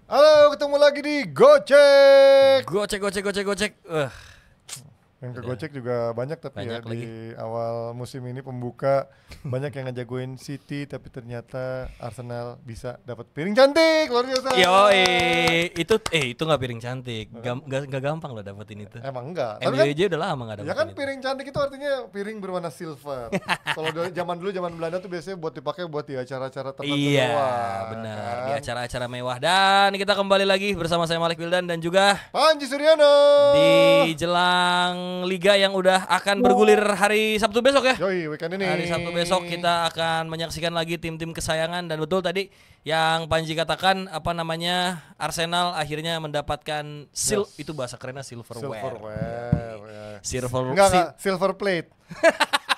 Halo, ketemu lagi di Gocek. Gocek. Yang ke Udah. Gocek juga banyak tapi Banyak ya lagi. di awal musim ini pembuka banyak yang ngejagoin City tapi ternyata Arsenal bisa dapat piring cantik luar biasa. Itu nggak piring cantik, nggak gampang loh dapetin itu. Emang enggak. Tapi MU kan aja udah lama nggak ya dapetin kan itu. piring cantik itu artinya piring berwarna silver. Kalau zaman Belanda tuh biasanya buat dipakai buat di acara-acara tertentu Iya, doang, benar. kan? Di acara-acara mewah dan kita kembali lagi bersama saya Malik Wildan dan juga Panji Suryono. di jelang liga yang udah akan bergulir hari Sabtu besok ya. Yoi, weekend ini. Hari Sabtu besok kita akan menyaksikan lagi tim-tim kesayangan dan betul tadi yang Panji katakan Arsenal akhirnya mendapatkan Yes. itu bahasa kerennya silverware. Silverware. Silver Enggak, silver plate.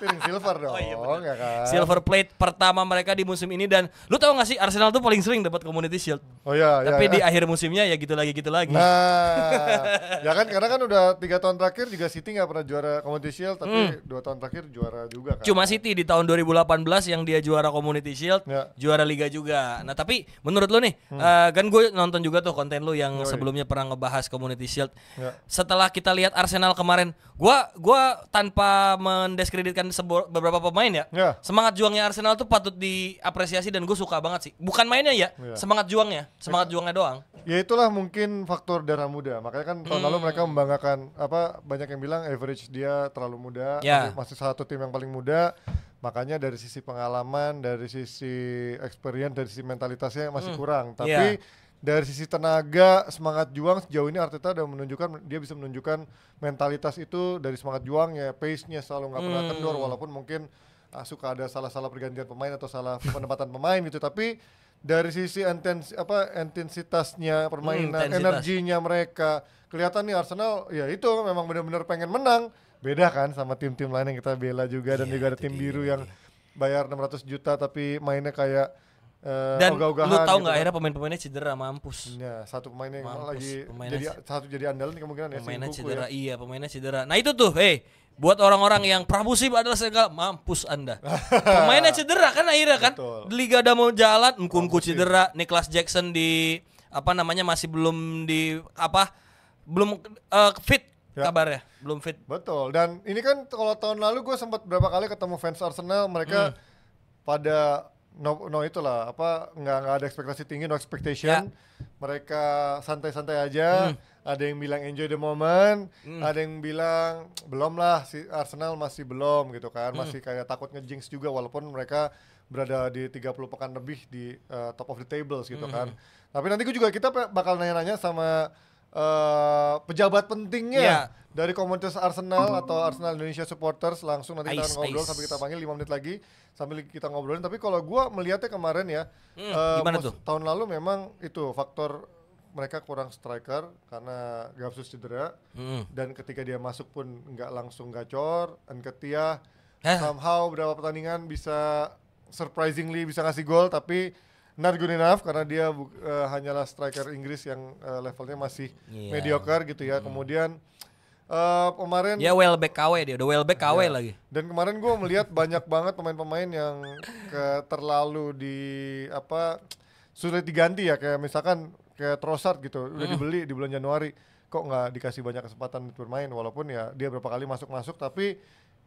Piring silver dong, Oh iya bener. ya kan? Silver plate pertama mereka di musim ini dan lu tahu gak sih Arsenal tuh paling sering dapat Community Shield. Oh iya, Tapi iya. di akhir musimnya ya gitu lagi. Nah, ya kan karena kan udah 3 tahun terakhir juga City nggak pernah juara Community Shield, tapi 2 tahun terakhir juara juga kan. Cuma City di tahun 2018 yang dia juara Community Shield, Ya. juara Liga juga. Nah tapi menurut lu nih, kan gue nonton juga tuh konten lu yang Yoi. sebelumnya pernah ngebahas Community Shield. Ya. Setelah kita lihat Arsenal kemarin, gua tanpa mendiskreditkan beberapa pemain ya, Ya. semangat juangnya Arsenal tuh patut diapresiasi dan gue suka banget sih. Bukan mainnya ya, Ya. semangat juangnya doang. Ya itulah mungkin faktor darah muda. Makanya kan tahun lalu mereka membanggakan banyak yang bilang average dia terlalu muda, Ya. masih satu tim yang paling muda. Makanya dari sisi pengalaman, dari sisi experience, dari sisi mentalitasnya masih kurang. Tapi dari sisi tenaga, semangat juang sejauh ini Arteta udah menunjukkan dia bisa menunjukkan mentalitas itu dari semangat juangnya, pace-nya selalu nggak pernah kendor walaupun mungkin suka ada salah-salah pergantian pemain atau salah penempatan pemain gitu. Tapi dari sisi intensitasnya permainan, Intensitas. energinya mereka kelihatan nih Arsenal ya itu memang benar-benar pengen menang. Beda kan sama tim-tim lain yang kita bela juga dan Iya, juga ada itu tim dia. biru yang bayar 600 juta tapi mainnya kayak Dan ogah-ogahan lu tahu gitu nggak kan. akhirnya pemain-pemainnya cedera mampus. Ya, satu pemain yang Mampus, lagi pemainnya jadi andalan kemungkinan ya si Pemainnya Nkunku cedera, ya. iya pemainnya cedera. Nah itu tuh, buat orang-orang yang Prabusib adalah segala mampus anda. Pemainnya cedera kan akhirnya kan. Betul. Liga udah mau jalan, Nkunku Prabusib. cedera, Nicholas Jackson masih belum fit Ya. kabarnya, belum fit. Betul. Dan ini kan kalau tahun lalu gue sempat berapa kali ketemu fans Arsenal, mereka pada itulah nggak ada ekspektasi tinggi, no expectation. Mereka santai-santai aja. Ada yang bilang enjoy the moment, ada yang bilang belum lah, si Arsenal masih belum gitu kan, masih kayak takut ngejinx juga walaupun mereka berada di 30 pekan lebih di top of the tables gitu kan. Tapi nanti kita bakal nanya-nanya sama pejabat pentingnya Iya. dari komunitas Arsenal atau Arsenal Indonesia Supporters, langsung nanti kita akan ngobrol Ais. sampai kita panggil 5 menit lagi sambil kita ngobrolin. Tapi kalau gua melihatnya kemarin ya, Gimana tuh? tahun lalu memang itu faktor mereka kurang striker karena Gapsus cedera dan ketika dia masuk pun nggak langsung gacor. Nketiah somehow beberapa pertandingan bisa surprisingly bisa ngasih gol tapi not good enough karena dia hanyalah striker Inggris yang levelnya masih Iya. mediocre gitu ya. Kemudian kemarin Ya Welbeck KW dia, udah Welbeck KW lagi. dan kemarin gue melihat banyak banget pemain-pemain yang terlalu sulit diganti ya, kayak misalkan kayak Trossard gitu udah dibeli di bulan Januari kok nggak dikasih banyak kesempatan untuk bermain walaupun ya dia berapa kali masuk tapi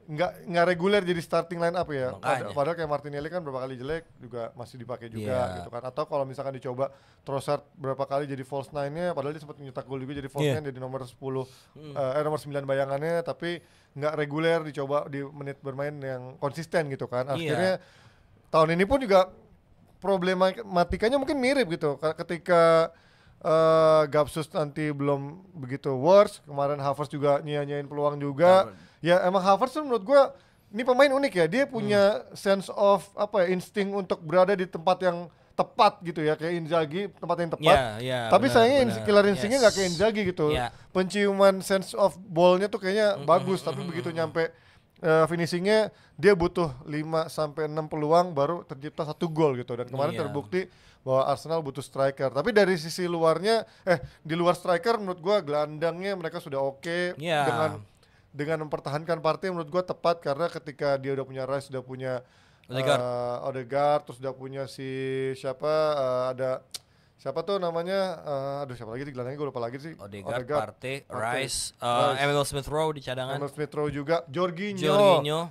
nggak reguler jadi starting line up ya. Makanya. Padahal kayak Martinelli kan berapa kali jelek juga masih dipakai juga gitu kan. Atau kalau misalkan dicoba Trossard berapa kali jadi false nine-nya padahal dia sempat nyetak gol juga jadi false nine jadi nomor 10 nomor 9 bayangannya tapi nggak reguler dicoba di menit bermain yang konsisten gitu kan. Akhirnya tahun ini pun juga problematikanya mungkin mirip gitu ketika Gapsus nanti belum begitu worse, kemarin Havertz juga nyanyain peluang juga. Ya emang Havertz tuh menurut gua ini pemain unik ya, dia punya sense of insting untuk berada di tempat yang tepat gitu ya, kayak Inzaghi tempat yang tepat. Tapi sayangnya killer instingnya nggak kayak Inzaghi gitu. Penciuman sense of ball-nya tuh kayaknya bagus, tapi begitu nyampe finishingnya dia butuh 5-6 peluang baru tercipta 1 gol gitu. Dan kemarin terbukti bahwa Arsenal butuh striker. Tapi dari sisi luarnya di luar striker menurut gua gelandangnya mereka sudah oke. Dengan mempertahankan Partey menurut gua tepat karena ketika dia udah punya Rice, udah punya Odegaard, terus udah punya si siapa ada Siapa tuh namanya? Aduh siapa lagi di gelandangnya gue lupa lagi sih. Odegaard, Partey, Rice, Emil Smith Rowe di cadangan. Emil Smith Rowe juga, Jorginho,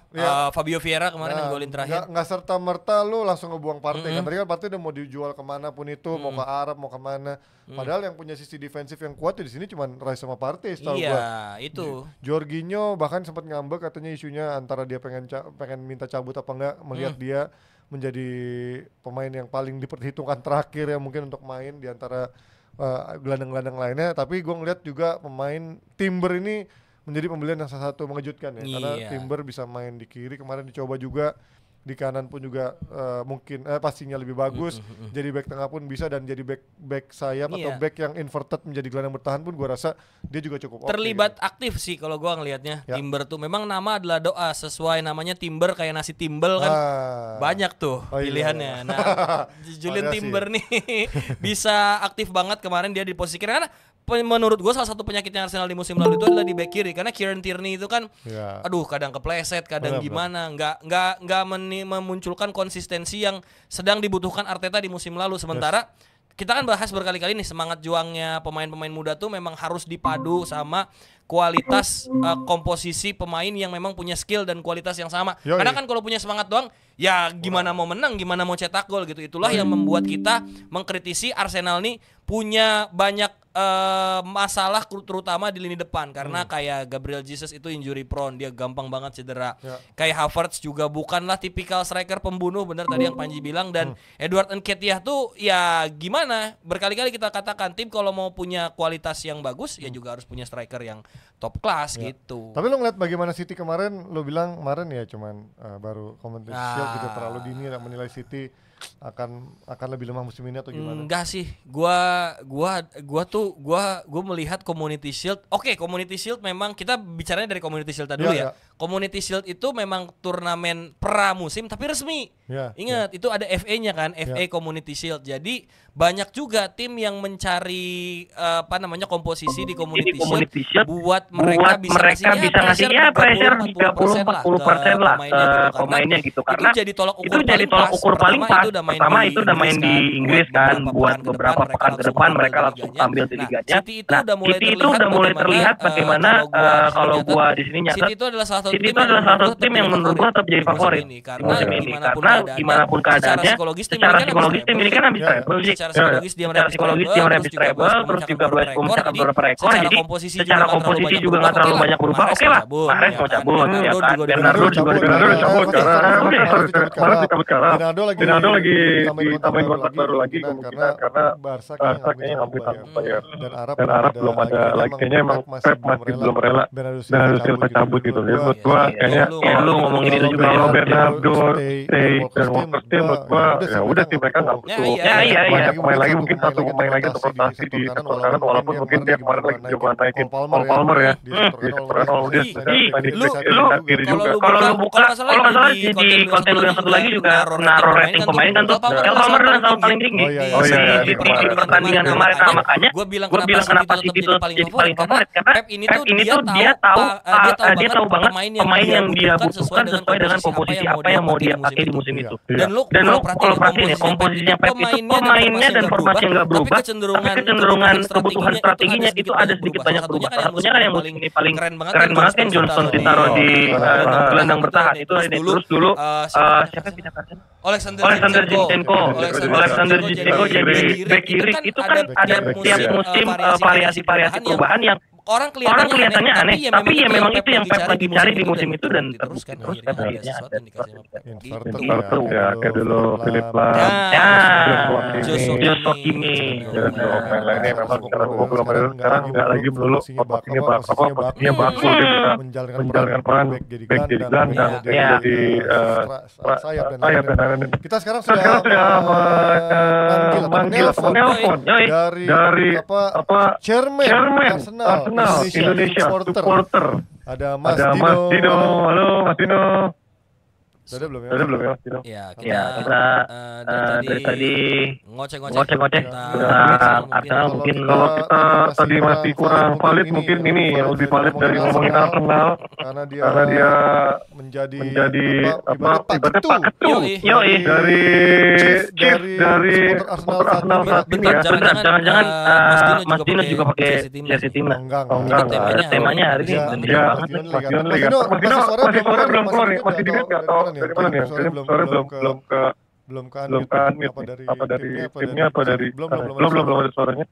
Fabio Vieira kemarin yang golin terakhir. Nggak serta merta lu langsung ngebuang Partey kan. Tadi kan Partey udah mau dijual kemana pun itu, mau ke Arab, mau kemana. Padahal yang punya sisi defensif yang kuat di sini cuma Rice sama Partey setahu gua. Iya, itu. Jorginho bahkan sempat ngambek katanya isunya antara dia pengen minta cabut apa enggak melihat dia menjadi pemain yang paling diperhitungkan terakhir ya mungkin untuk main di antara gelandang-gelandang lainnya. Tapi gue ngeliat juga pemain Timber ini menjadi pembelian yang salah satu mengejutkan ya. Karena Timber bisa main di kiri, kemarin dicoba juga di kanan pun juga mungkin pastinya lebih bagus. Jadi back tengah pun bisa, dan jadi back sayap atau back yang inverted menjadi gelandang bertahan pun gue rasa dia juga cukup terlibat aktif sih kalau gue ngelihatnya. Timber tuh memang nama adalah doa, sesuai namanya Timber kayak nasi timbel kan. Banyak tuh pilihannya. Nah, Julian Timber nih bisa aktif banget kemarin dia diposisikan, karena menurut gue salah satu penyakitnya Arsenal di musim lalu itu adalah di back kiri, karena Kieran Tierney itu kan aduh kadang kepleset, kadang gimana, nggak memunculkan konsistensi yang sedang dibutuhkan Arteta di musim lalu. Sementara kita kan bahas berkali-kali nih, semangat juangnya pemain-pemain muda tuh memang harus dipadu sama kualitas komposisi pemain yang memang punya skill dan kualitas yang sama. Karena kan kalau punya semangat doang, ya gimana mau menang, gimana mau cetak gol gitu. Itulah yang membuat kita mengkritisi Arsenal nih punya banyak masalah terutama di lini depan, karena kayak Gabriel Jesus itu injury prone, dia gampang banget cedera. Kayak Havertz juga bukanlah tipikal striker pembunuh, benar tadi yang Panji bilang. Dan Edward Nketiah tuh ya gimana, berkali-kali kita katakan tim kalau mau punya kualitas yang bagus ya juga harus punya striker yang top class gitu. Tapi lo ngeliat bagaimana City kemarin, lo bilang kemarin ya cuman baru Community Shield gitu, terlalu dini menilai City akan lebih lemah musim ini atau gimana? Enggak sih, gua melihat Community Shield. Oke, Community Shield memang kita bicaranya dari Community Shield dulu ya. Community Shield itu memang turnamen pramusim tapi resmi. Ingat itu ada FA-nya kan, FA Community Shield. Jadi banyak juga tim yang mencari komposisi di Community Shield buat mereka bisa ngasih ya pressure 30-40% lah pemainnya gitu. Karena itu jadi tolak ukur paling pas. Pertama itu udah main di Inggris kan, buat beberapa pekan ke depan mereka langsung tampil di liganya. City itu udah mulai terlihat bagaimana kalau gua di sini nyatet, City itu adalah salah satu tim yang menurut gua tetap jadi favorit karena gimana pun keadaannya, secara psikologis tim ini kan habis treble sih. Secara psikologis dia habis treble, terus juga mencetak beberapa rekor. Jadi secara komposisi juga nggak terlalu banyak berubah. Oke lah, Mahrez mau cabut, ya kan. Bernardo cabut karena Bernardo lagi ditambahin kontrak baru lagi kemungkinan karena Barca kayaknya nggak bisa bayar, dan Arab belum ada lagi, kayaknya emang Pep masih belum rela Bernardo Silva cabut gitu. Ya menurut gua kayaknya lu ngomongin itu juga, kalau Bernardo stay dan Walker stay, menurut gua ya udah sih mereka nggak butuh banyak pemain lagi, mungkin satu pemain lagi untuk rotasi di sektor kanan, walaupun mungkin dia kemarin lagi coba naikin Cole Palmer ya di sektor kanan. Lu kiri juga kalau lu buka, kalau nggak salah di konten lu yang satu lagi juga naruh rating pemain kan tuh Cole Palmer dengan tahun paling tinggi di pertandingan kemarin. Nah, makanya gue bilang kenapa City itu jadi paling favorit, karena Pep ini tuh dia tahu banget pemain yang dia butuhkan sesuai dengan komposisi apa yang mau dia pakai di musim itu. Dan lu kalau perhatiin ya, komposisinya Pep itu pemainnya dan formasi yang nggak berubah, tapi kecenderungan kebutuhan strateginya itu ada sedikit banyak berubah. Salah satunya kan yang musim ini paling keren banget kan Johnson ditaruh di gelandang bertahan itu. Terus dulu siapa yang pindah Arsenal? Alexander Zinchenko jadi back kiri. Itu kan ada tiap musim variasi perubahan yang orang kelihatannya aneh, tapi ya memang itu yang Pep lagi cari di musim itu, dan terus kan akhirnya ada inverter ya, kayak dulu Philip Lahm, Joshua Kimmich, dan pemain lainnya memang sekarang sekarang nggak lagi melulu posisinya bagus, dia bisa menjalankan peran back jadi gelandang, jadi sayap dan lain-lain. Kita sekarang sudah memanggil telepon dari Chairman Arsenal Indonesia supporter. Ada Mas Dino. Halo Mas Dino. Udah belum ya? Udah belum ya? Ya, kita dari tadi ngoceh-ngoceh. Arsenal mungkin kalau kita tadi masih kurang valid, mungkin ini yang lebih valid dari ngomongin Arsenal karena dia menjadi ibaratnya Pak Ketu dari supporter Arsenal saat ini ya. Jangan-jangan Mas Dino juga pakai jersey timnas. Enggak. Temanya hari ini ya Mas Dino Liga. Masih suara belum keluar nih, masih di mute atau dari mana nih? Suara belum ke unmute apa dari timnya apa dari belum ada suaranya.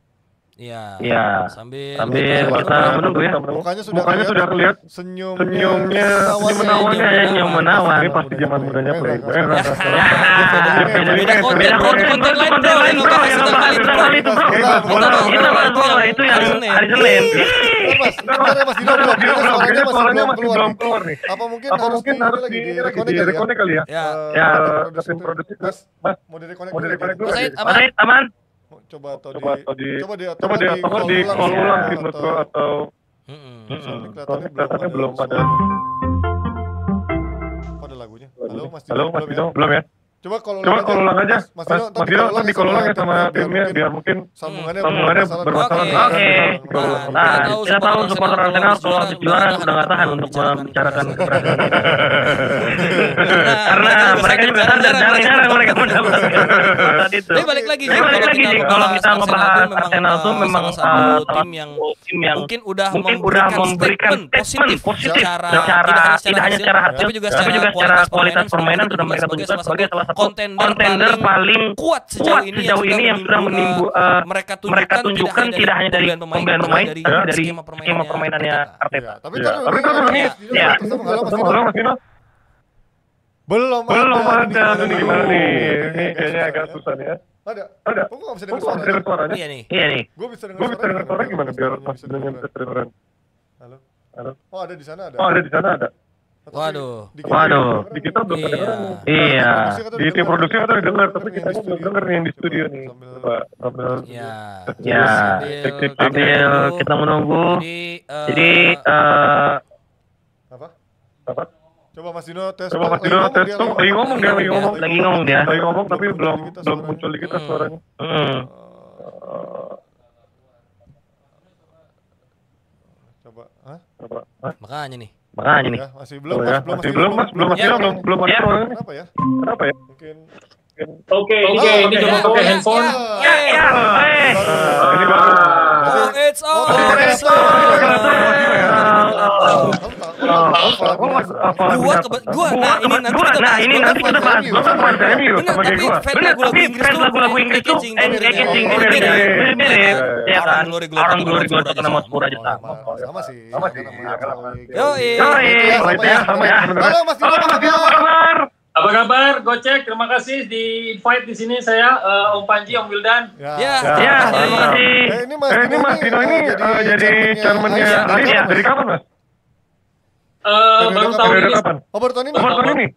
Iya. Sambil kita menunggu ya. Mukanya sudah kelihatan senyumnya yang menawan. Ini pasti zaman mudanya Playboy. Beda konten lain bro. Itu yang hari Senin. Mas Dino suaranya masih belum keluar nih. Apa mungkin harus di reconnect kali ya? Ya, produksi Mas mau di reconnect dulu. Aman. Coba di call ulang gitu atau kelihatannya belum ada. Ada lagunya. Halo Mas Dino, belum ya? Coba kalau ulang aja. Mas Dino di call ulang ya sama timnya biar mungkin sambungannya bermasalah. Oke. Kita tahu supporter Arsenal kalau habis juara udah nggak tahan untuk membicarakan keberhasilan kita. Karena mereka juga sadar jarang mereka mendapatkan saat itu. Tapi balik lagi kalau kita ngebahas Arsenal tuh memang salah satu tim yang mungkin udah memberikan statement positif tidak hanya secara hasil tapi juga secara kualitas permainan sudah mereka tunjukkan sebagai salah kontender paling kuat sejauh ini yang sudah menimbulkan mereka tunjukkan tidak hanya dari pembelian pemain dari skema permainannya Arteta. Tapi kalau ini halo Mas Dino. Belum ada ini gimana nih? Ini kayaknya agak susah nih ya. Ada. Kok enggak bisa dengar suaranya? Iya nih. Gue bisa dengar suara gimana biar Mas Dino yang kedengeran. Halo. Oh, ada di sana ada. Waduh. Di kita belum kedengeran. Iya. Di tim produksi kita udah dengar, tapi kita belum denger nih yang di studio nih. Coba. Ya. Sambil kita menunggu. Jadi apa? Coba Mas Dino tes. Lagi ngomong dia. Tapi belum muncul di kita suaranya. Coba. Makanya nih. Ya, masih belum ada suaranya. Kenapa ya? Mungkin Oke, ini coba pakai handphone. Ini baru. It's all. Nah ini nanti kita bahas sama MU sama kayak gua. Lagu Inggris tuh mirip ya kan. Orang glory kena Motspur aja sama sih. Sama ya. Halo Mas Dino, apa kabar? Apa kabar? Gocek, terima kasih di invite di sini saya Om Panji, Om Wildan. Ya, terima kasih. Ini Mas Dino ini jadi chairman-nya Asia dari kapan, Mas? Baru tahun ini. Baru tahun ini.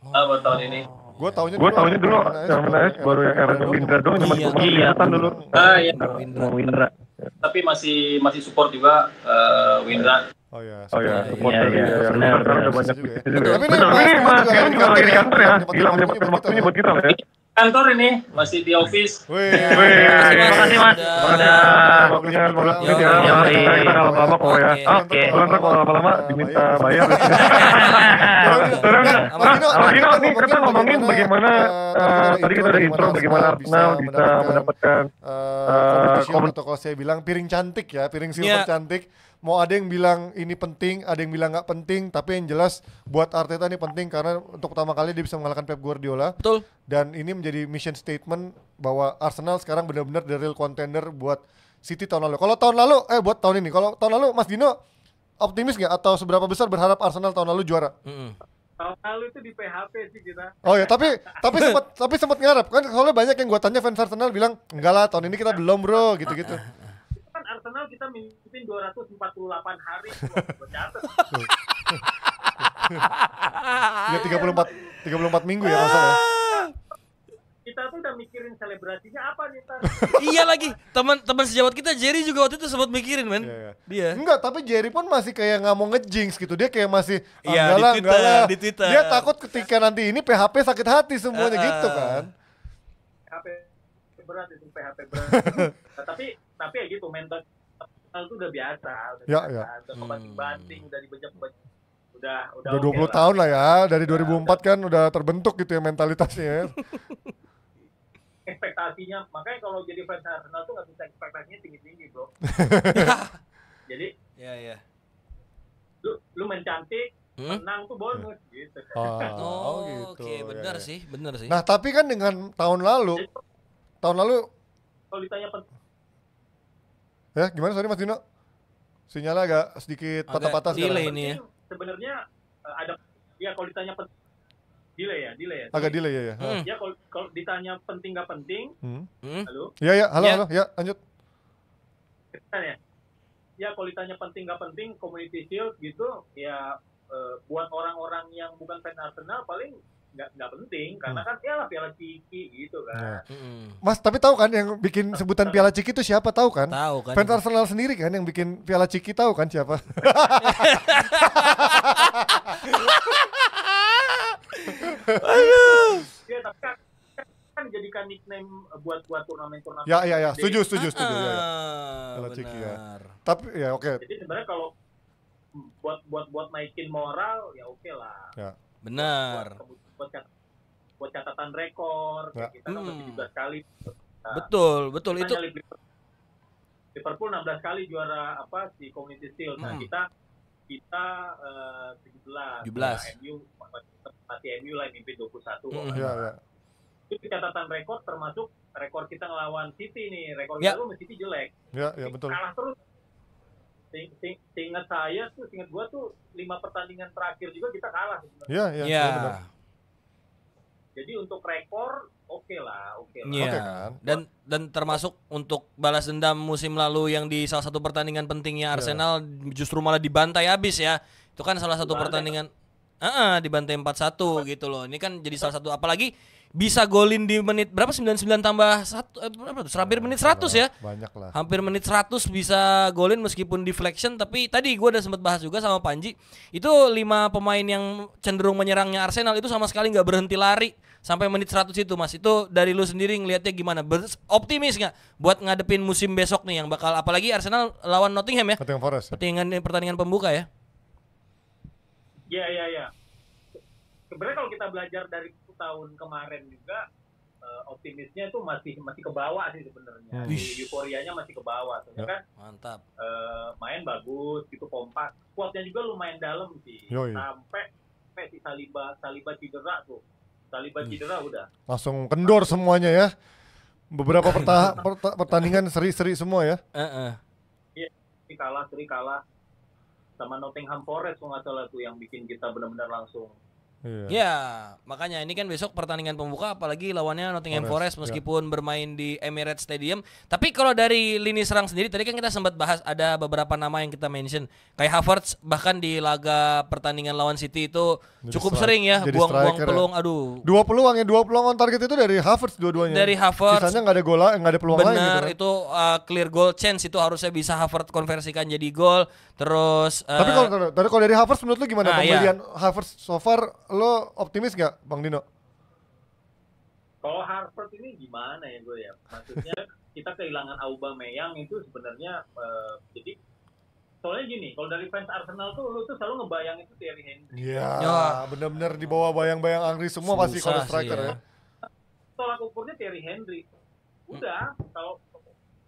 Baru tahun ini. Gue taunya dulu chairman AS baru yang era Windra doang zaman pemilihan dulu. Iya. Windra. Tapi masih support juga Windra. Oh ya, support dari benar banyak juga. Tapi ini Mas Kevin juga lagi di kantor ya. Gila menyempatkan waktunya buat kita ya. Kantor ini masih di office. Terima kasih Mas. Waktunya kita lama-lama kok ya. Oke. Kalau lama-lama diminta bayar. Mas Dino nih kita ngomongin bagaimana tadi kita udah intro bagaimana Arsenal bisa mendapatkan kompetisi atau kalau saya bilang piring cantik ya, piring silver cantik. Mau ada yang bilang ini penting, ada yang bilang nggak penting, tapi yang jelas buat Arteta ini penting karena untuk pertama kali dia bisa mengalahkan Pep Guardiola. Betul. Dan ini menjadi mission statement bahwa Arsenal sekarang benar-benar the real contender buat City tahun lalu. Kalau tahun lalu, buat tahun ini. Kalau tahun lalu Mas Dino optimis nggak atau seberapa besar berharap Arsenal tahun lalu juara? Tahun lalu itu di PHP sih kita. Oh ya, tapi sempat ngarep kan. Soalnya banyak yang gua tanya fans Arsenal bilang enggak lah tahun ini kita belum bro, gitu-gitu. Arsenal kita mimpin 248 hari buat catat. Ya 34 minggu ya masalah. Kita tuh udah mikirin selebrasi berartinya apa nih ntar? Iya lagi, teman sejawat kita Jerry juga waktu itu sempat mikirin men. Dia. Enggak, tapi Jerry pun masih kayak nggak mau ngejinx gitu. Dia kayak masih enggak lah. Di Twitter. Dia takut ketika nanti ini PHP sakit hati semuanya gitu kan. PHP berat itu PHP berat. Nah, tapi ya gitu, mental itu udah biasa, udah banting, udah dibejek-bejek. Udah 20 tahun lah ya, dari 2004 kan udah terbentuk gitu ya mentalitasnya. Ekspektasinya, makanya kalau jadi fans Arsenal tuh nggak bisa ekspektasinya tinggi-tinggi bro. Jadi lu main cantik, menang tuh bonus gitu. Gitu. Oke, benar sih. Nah tapi kan dengan tahun lalu kalau ditanya ya gimana, sorry Mas Dino, sinyalnya agak sedikit patah-patah delay ini ya. Sebenarnya ada ya, kalau ditanya delay ya. Agak delay ya. Ya kalau ditanya penting nggak penting, halo. Halo, ya lanjut. Ya kalau ditanya penting nggak penting, Community Shield gitu, ya buat orang-orang yang bukan fans Arsenal paling nggak penting, karena kan ya lah Piala Ciki gitu kan. Mas, tapi tahu kan yang bikin sebutan Piala Ciki itu siapa, tahu kan? Tahu kan. Fans Arsenal sendiri kan yang bikin Piala Ciki, tahu kan siapa? Aduh. Ya tapi kan jadikan nickname buat turnamen-turnamen. Ya, setuju ya. Piala Ciki ya. Tapi ya oke. Jadi sebenarnya kalau buat naikin moral ya oke lah. Ya. Benar. Buat catatan rekor, kita kan 17 kali. Nah, betul itu. Liverpool 16 kali juara si Community Shield. Nah, kita 17. MU masih MU lah mimpin 21. Itu catatan rekor, termasuk rekor kita ngelawan City nih. Rekor kita sama City jelek. Ya, betul. Kalah terus. Seingat gua tuh 5 pertandingan terakhir juga kita kalah sebenarnya. Iya. Benar. Jadi untuk rekor oke lah. Kan? Dan termasuk untuk balas dendam musim lalu yang di salah satu pertandingan pentingnya Arsenal justru malah dibantai habis ya. Itu kan salah satu pertandingan dibantai 4-1 gitu loh. Ini kan jadi salah satu, apalagi bisa golin di menit berapa, 99 tambah 1 berapa tuh? Hampir menit 100 ya. Banyak lah. Hampir menit 100 bisa golin meskipun deflection. Tapi tadi gue udah sempat bahas juga sama Panji. Itu 5 pemain yang cenderung menyerangnya Arsenal itu sama sekali gak berhenti lari sampai menit 100 itu, Mas. Itu dari lu sendiri ngelihatnya gimana? Optimis gak buat ngadepin musim besok nih yang bakal, apalagi Arsenal lawan Nottingham ya? Nottingham Forest. Pertandingan pembuka ya? Iya. Sebenarnya kalau kita belajar dari tahun kemarin juga, optimisnya itu masih ke bawah sih sebenarnya. Euforianya masih ke bawah. Soalnya kan mantap. Main bagus gitu, kompak. Squadnya juga lumayan dalam sih. Sampai si Saliba cedera tuh. Cedera udah. Langsung kendor semuanya ya. Beberapa pertandingan seri-seri semua ya. Iya, seri kalah. Sama Nottingham Forest kalau nggak salah tuh yang bikin kita benar-benar langsung. Ya, makanya ini kan besok pertandingan pembuka, apalagi lawannya Nottingham Forest meskipun bermain di Emirates Stadium. Tapi kalau dari lini serang sendiri, tadi kan kita sempat bahas ada beberapa nama yang kita mention. Kayak Havertz bahkan di laga pertandingan lawan City itu cukup sering ya buang-buang peluang. Aduh. 2 peluang on target itu dari Havertz dua-duanya. Dari Havertz. Sisanya nggak ada peluang lain. Benar, gitu, itu clear goal chance itu harusnya bisa Havertz konversikan jadi gol. Terus tapi kalau dari Havertz menurut lu gimana pembelian Havertz so far, lo optimis gak Bang Dino? Kalau Havertz ini gimana ya gue ya, maksudnya kita kehilangan Aubameyang itu sebenarnya jadi soalnya gini, kalau dari fans Arsenal tuh lu tuh selalu ngebayang itu Thierry Henry. Iya, benar-benar di bawah bayang-bayang Angri semua pasti kalau striker ya. Tolak ukurnya Thierry Henry. Udah, kalau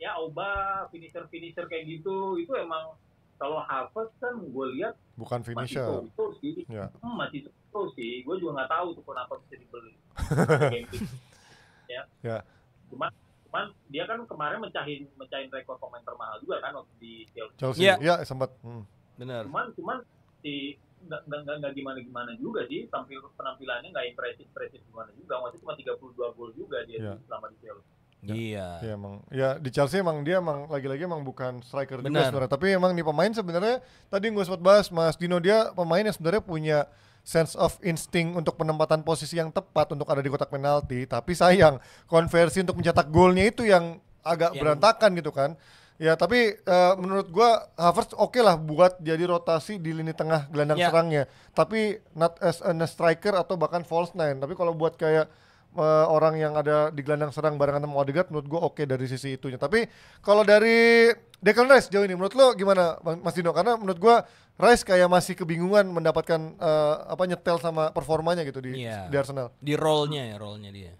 ya Auba finisher kayak gitu itu emang. Kalau Havertz kan gue lihat bukan finisher. Masih terus sih. Gue juga nggak tahu tuh kenapa bisa dibeli. Ya. Cuman dia kan kemarin mecahin rekor pemain termahal juga kan waktu di Chelsea. Iya, sempat. Benar. Cuman si nggak gimana juga sih, penampilannya nggak impresif gimana juga. Maksudnya cuma 32 gol juga dia selama di Chelsea. Iya. Ya, emang. Ya di Chelsea emang dia lagi-lagi bukan striker juga sebenarnya. Tapi emang nih pemain sebenarnya tadi gue sempat bahas Mas Dino, dia pemain yang sebenarnya punya sense of instinct untuk penempatan posisi yang tepat untuk ada di kotak penalti, tapi sayang konversi untuk mencetak golnya itu yang agak berantakan gitu kan. Ya tapi menurut gua Havertz oke lah buat jadi rotasi di lini tengah gelandang serangnya, tapi not as a striker atau bahkan false nine. Tapi kalau buat kayak orang yang ada di gelandang serang barengan sama Odegaard, menurut gua oke dari sisi itunya. Tapi kalau dari Declan Rice jauh ini, menurut lo gimana Mas Dino? Karena menurut gua Rice kayak masih kebingungan mendapatkan nyetel sama performanya gitu di Arsenal. Di role-nya dia.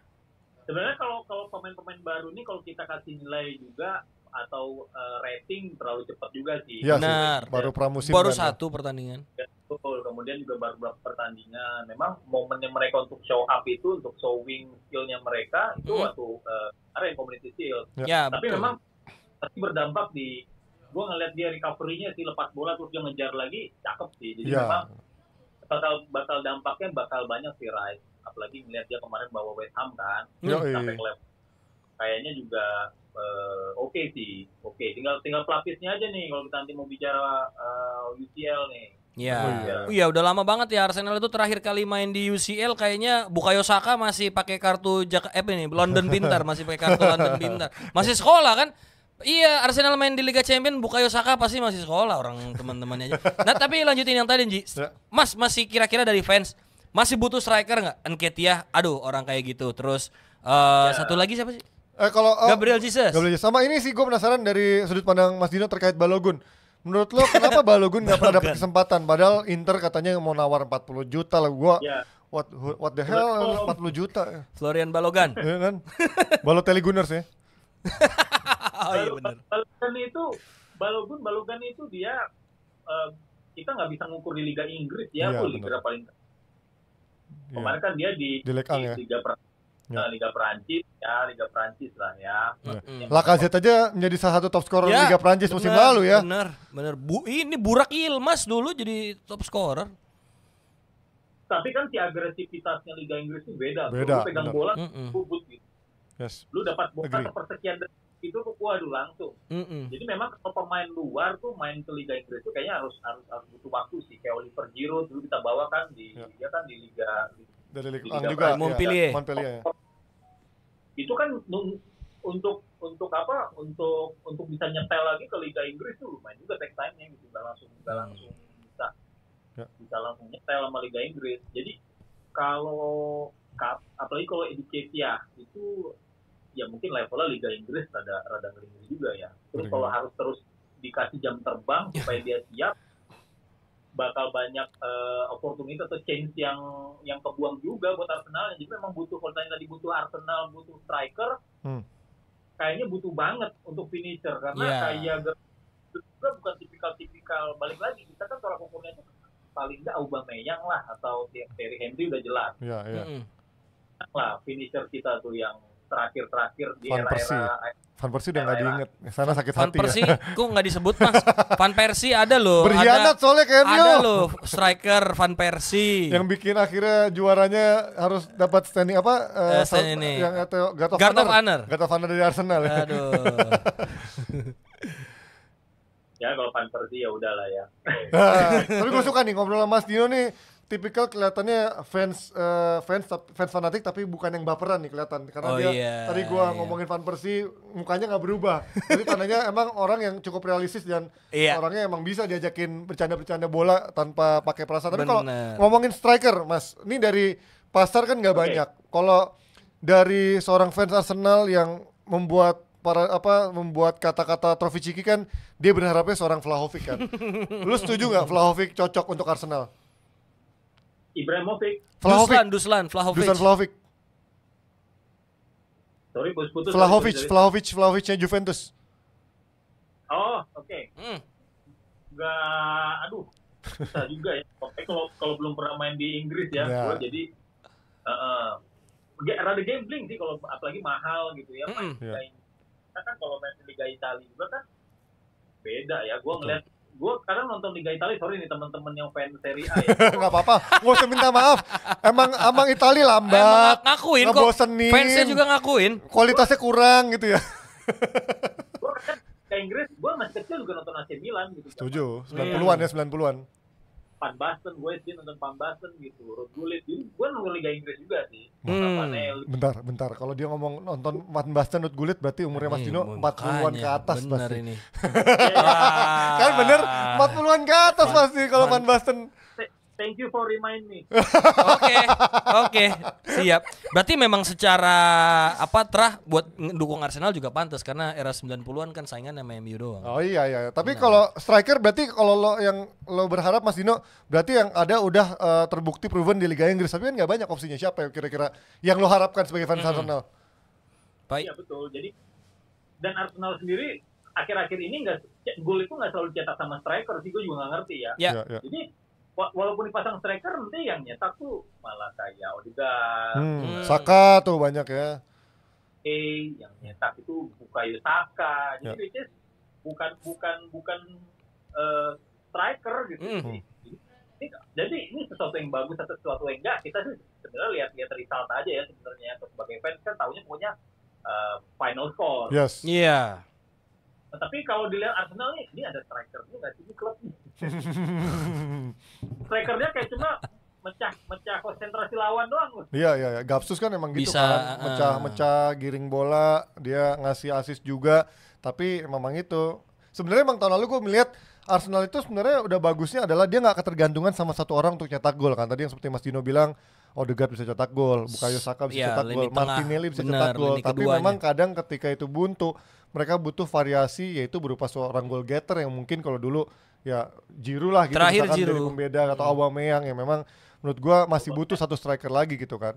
Sebenarnya kalau pemain-pemain baru nih kalau kita kasih nilai juga atau rating terlalu cepat juga sih. Iya, benar. Baru pramusim. Baru kan, 1 pertandingan. Betul. Kemudian juga baru beberapa pertandingan. Memang momennya mereka untuk show up itu, untuk showing skill-nya mereka itu waktu kemarin Community Shield. Ya, tapi betul. memang pasti berdampak di, gue ngeliat dia recovery-nya sih, lepas bola terus dia ngejar lagi, cakep sih. Jadi memang bakal dampaknya bakal banyak sih Rice. Apalagi ngeliat dia kemarin bawa West Ham kan, sampai klub. Kayaknya juga oke sih. Tinggal pelapisnya aja nih kalau kita nanti mau bicara UCL nih. Iya, udah lama banget ya Arsenal itu terakhir kali main di UCL kayaknya Bukayo Saka masih pakai kartu London Pintar, masih pakai kartu London Pintar. Masih sekolah kan? Iya, Arsenal main di Liga Champions, Bukayo Saka pasti masih sekolah orang teman-temannya aja. Nah, tapi lanjutin yang tadi, Ji. Mas, masih kira-kira dari fans masih butuh striker nggak? Nketiah, aduh orang kayak gitu. Terus satu lagi siapa sih? Kalau Gabriel Jesus. Sama ini sih gue penasaran dari sudut pandang Mas Dino terkait Balogun. Menurut lo kenapa Balogun nggak pernah dapat kesempatan? Padahal Inter katanya mau nawar 40 juta lah. Gua what the hell 40 juta? Florian Balogan. Iya kan? Balotelli Gunners ya. Oh iya benar. Balogun itu dia kita nggak bisa ngukur di Liga Inggris ya, Liga paling. Kemarin kan dia di Liga Perancis lah ya. Lacazette aja menjadi salah satu top scorer Liga Perancis musim lalu ya. Bener. Ini Burak Yilmaz dulu jadi top scorer. Tapi kan si agresivitasnya Liga Inggris itu beda. Lu pegang bola, bubut gitu. Yes. Lu dapat bola sepersekian detik itu waduh langsung. Jadi memang kalau pemain luar tuh main ke Liga Inggris tuh kayaknya harus butuh waktu sih. Kayak Oliver Giroud dulu kita bawa kan dia kan di Liga dari Liga juga Montpellier. Itu kan untuk bisa nyetel lagi ke Liga Inggris tuh lumayan juga take time-nya gitu, nggak langsung bisa langsung nyetel sama Liga Inggris. Jadi apalagi kalau Nketiah itu ya mungkin levelnya Liga Inggris rada ngeri juga ya. Terus kalau harus terus dikasih jam terbang supaya dia siap, bakal banyak opportunity atau chance yang kebuang juga buat Arsenal. Jadi memang butuh, kalau tadi butuh Arsenal butuh striker, kayaknya butuh banget untuk finisher karena kayak juga bukan tipikal balik lagi kita kan tolak ukurnya itu paling nggak Aubameyang lah atau Thierry Henry udah jelas. Lah finisher kita tuh yang terakhir di era Van Persie udah nggak diinget, sana sakit hati. Van Persie, kok nggak disebut Mas? Van Persie ada loh. Berkhianat soalnya kayaknya. Ada loh, striker Van Persie. Yang bikin akhirnya juaranya harus dapat standing apa? Ini. Yang Guard of Honor. Guard of Honor dari Arsenal. Aduh. Ya kalau Van Persie ya udahlah ya. Tapi gue suka nih ngobrol sama Mas Dino nih. Tipikal kelihatannya fans fanatik tapi bukan yang baperan nih kelihatan karena tadi gua ngomongin Van Persie mukanya nggak berubah. Jadi tandanya emang orang yang cukup realistis dan orangnya emang bisa diajakin bercanda bola tanpa pakai perasaan. Tapi kalau ngomongin striker, Mas, ini dari pasar kan nggak banyak. Kalau dari seorang fans Arsenal yang membuat kata-kata trofi Ciki kan dia berharapnya seorang Vlahovic kan. Lu setuju nggak Vlahovic cocok untuk Arsenal? Ibrahimovic. Dusan Vlahovic. Sorry, putus. Vlahovicnya Juventus. Oh, oke. Gak, susah juga ya. Kalau belum pernah main di Inggris ya, gue jadi rada gambling sih kalau apalagi mahal gitu ya. Kita kan kalau main di Liga Italia juga kan beda ya. Gue kadang nonton Liga Italia, sorry nih teman-teman yang fan Serie A ya. Nggak apa-apa, gue usah minta maaf. Emang Italia lambat. Emang ngakuin kok. Ngebosenin. Fansnya juga ngakuin. Kualitasnya kurang gitu ya. Gue kan ke Inggris, gue masih kecil juga nonton AC Milan gitu. Setuju, 90-an ya, 90-an. Van Basten, gue sih nonton Van Basten gitu, Ruud Gullit, jadi gue nonton Liga Inggris juga sih. Bentar, kalau dia ngomong nonton Van Basten, Ruud Gullit berarti umurnya Mas Dino 40-an ke atas bener pasti. Ini. Kan bener 40-an ke atas pasti kalau Van Basten. Thank you for remind me. Oke, siap. Berarti memang secara buat dukung Arsenal juga pantas karena era 90-an kan saingan sama MU doang. Oh iya. Tapi kalau striker berarti kalau lo berharap Mas Dino berarti yang ada udah terbukti proven di Liga Inggris. Tapi kan nggak banyak opsinya. Siapa yang kira-kira yang lo harapkan sebagai fans Arsenal? Baik. Iya betul. Jadi dan Arsenal sendiri akhir-akhir ini gol itu nggak selalu cetak sama striker sih, gue juga nggak ngerti ya. Ya. Jadi walaupun dipasang striker nanti yang nyetak tuh malah kayak Odegaard, Saka tuh banyak ya. Yang nyetak itu Bukayo Saka. Jadi which is bukan striker gitu. Jadi ini sesuatu yang bagus atau sesuatu yang enggak, kita sih sebenarnya lihat result aja ya sebenarnya. Sebagai fans kan taunya pokoknya final score. Yes. Iya. Yeah. Nah, tapi kalau dilihat Arsenal nih, ini ada strikernya nggak sih di klub nih? Strikernya kayak cuma mecah konsentrasi lawan doang. Iya. Gapsus kan emang gitu bisa, kan, mecah giring bola, dia ngasih assist juga. Tapi memang itu. Sebenarnya emang tahun lalu gue melihat Arsenal itu sebenarnya udah bagusnya adalah dia nggak ketergantungan sama satu orang untuk cetak gol kan. Tadi yang seperti Mas Dino bilang, Odegaard bisa cetak gol, Bukayo Saka bisa cetak gol, Martinelli bisa cetak gol. Tapi memang kadang ketika itu buntu, mereka butuh variasi yaitu berupa seorang goal getter yang mungkin kalau dulu ya Giroud lah gitu, terakhir misalkan Giroud dari pembeda atau Aubameyang yang memang menurut gua masih butuh satu striker lagi gitu kan.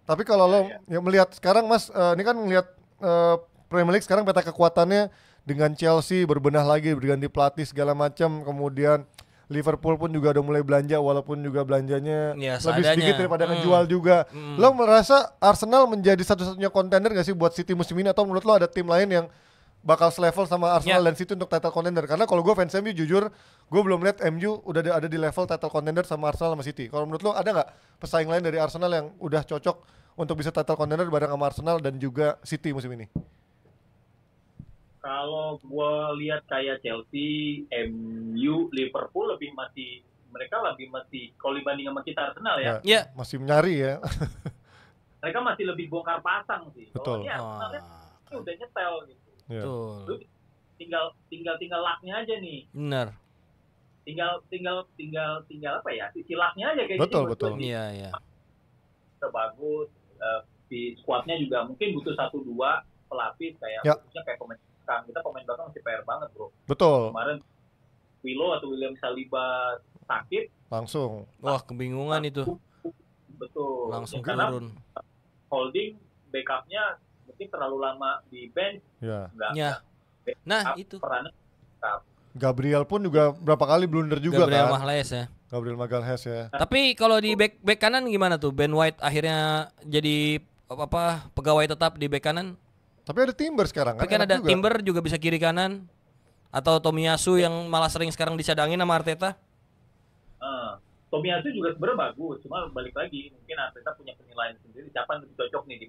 Tapi kalau lo ya melihat sekarang Mas, ini kan ngelihat Premier League sekarang peta kekuatannya dengan Chelsea berbenah lagi, berganti pelatih segala macam, kemudian Liverpool pun juga udah mulai belanja walaupun juga belanjanya lebih sedikit daripada ngejual juga. Lo merasa Arsenal menjadi satu-satunya kontender gak sih buat City musim ini, atau menurut lo ada tim lain yang bakal selevel sama Arsenal dan City untuk title contender? Karena kalau gue fans MU jujur gue belum lihat MU udah ada di level title contender sama Arsenal sama City. Kalau menurut lo ada nggak pesaing lain dari Arsenal yang udah cocok untuk bisa title contender bareng sama Arsenal dan juga City musim ini? Kalau gue lihat kayak Chelsea, MU, Liverpool mereka lebih kalau dibanding sama kita Arsenal ya. Masih nyari ya. Mereka masih lebih bongkar pasang sih. Betul. Kalau ini Arsenalnya udah nyetel gitu. Betul. Tinggal lucknya aja nih. Benar. Tinggal apa ya? Sisi lucknya aja kayak betul, gitu. Betul. Iya. Udah bagus. Di squadnya juga mungkin butuh 1-2 pelapis kayak pemain belakang. Kita pemain belakang masih PR banget, bro. Betul. Kemarin William Saliba sakit. Langsung. Wah, kebingungan itu. Betul. Langsung turun. Holding backupnya mungkin terlalu lama di bench. Nah, itu perannya. Gabriel pun juga berapa kali blunder juga Gabriel Magalhaes ya. Gabriel Magalhaes ya. Tapi kalau di back kanan gimana tuh? Ben White akhirnya jadi pegawai tetap di back kanan. Tapi ada Timber sekarang kan. Tapi kan ada juga. Timber juga bisa kiri kanan. Atau Tomiyasu yang malah sering sekarang disadangin sama Arteta. Tomiyasu juga sebenarnya bagus, cuma balik lagi mungkin Arteta punya penilaian sendiri siapa yang lebih cocok nih di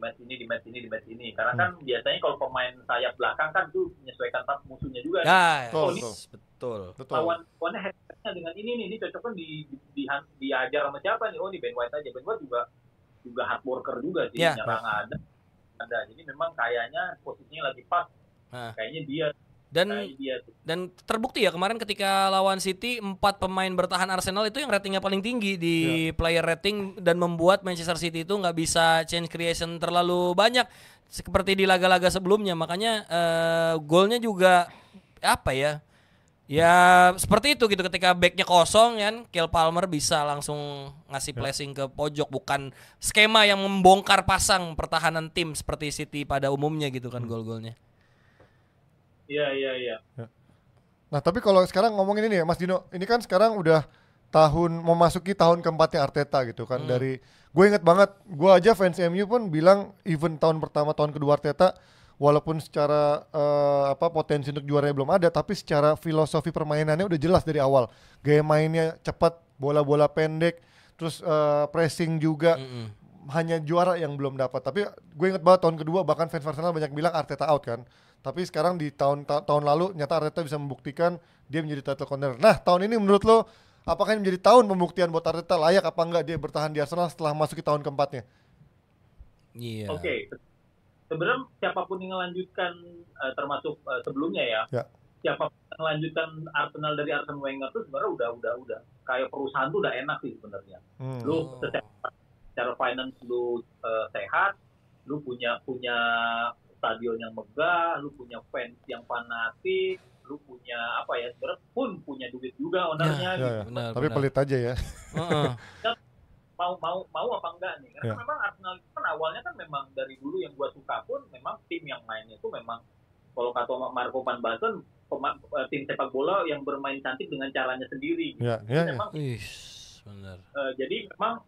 match ini. Karena kan biasanya kalau pemain sayap belakang kan tuh menyesuaikan musuhnya juga. Betul. Lawannya headnya dengan ini cocok kan diajar sama siapa nih? Oh, di Ben White aja. Ben White juga hard worker juga sih, nyerang ada. Jadi memang kayaknya posisinya lagi pas. Kayaknya dia. Dan terbukti ya kemarin ketika lawan City 4 pemain bertahan Arsenal itu yang ratingnya paling tinggi di player rating dan membuat Manchester City itu nggak bisa change creation terlalu banyak seperti di laga-laga sebelumnya. Makanya golnya juga ya seperti itu gitu, ketika backnya kosong kan Kyle Palmer bisa langsung ngasih placing ke pojok, bukan skema yang membongkar pasang pertahanan tim seperti City pada umumnya gitu kan gol-golnya. Iya. Nah tapi kalau sekarang ngomongin ini ya Mas Dino, ini kan sekarang udah memasuki tahun keempatnya Arteta gitu kan. Dari gue inget banget, gue aja fans MU pun bilang even tahun pertama tahun kedua Arteta walaupun secara potensi untuk juaranya belum ada, tapi secara filosofi permainannya udah jelas dari awal. Gaya mainnya cepat, bola-bola pendek, terus pressing juga. Hanya juara yang belum dapat. Tapi gue inget banget tahun kedua bahkan fans Arsenal banyak bilang Arteta out kan. Tapi sekarang di tahun lalu nyata Arteta bisa membuktikan dia menjadi title contender. Nah tahun ini menurut lo apakah ini menjadi tahun pembuktian buat Arteta layak apa enggak dia bertahan di Arsenal setelah masuk ke tahun keempatnya? Iya. Oke. Sebenarnya siapapun yang melanjutkan termasuk sebelumnya ya. Siapapun yang melanjutkan Arsenal dari Arsene Wenger tuh sebenarnya udah kayak perusahaan tuh udah enak sih sebenarnya. Lu secara finance lu sehat, lu punya stadion yang megah, lu punya fans yang fanatik, lu punya apa ya, sebenarnya pun punya duit juga ownernya gitu. Benar, tapi pelit aja ya. mau apa enggak nih? Karena memang Arsenal itu kan awalnya kan memang dari dulu yang gua suka pun memang tim yang mainnya itu memang kalau kata Marco van Basten tim sepak bola yang bermain cantik dengan caranya sendiri. Gitu. Memang, benar. Jadi memang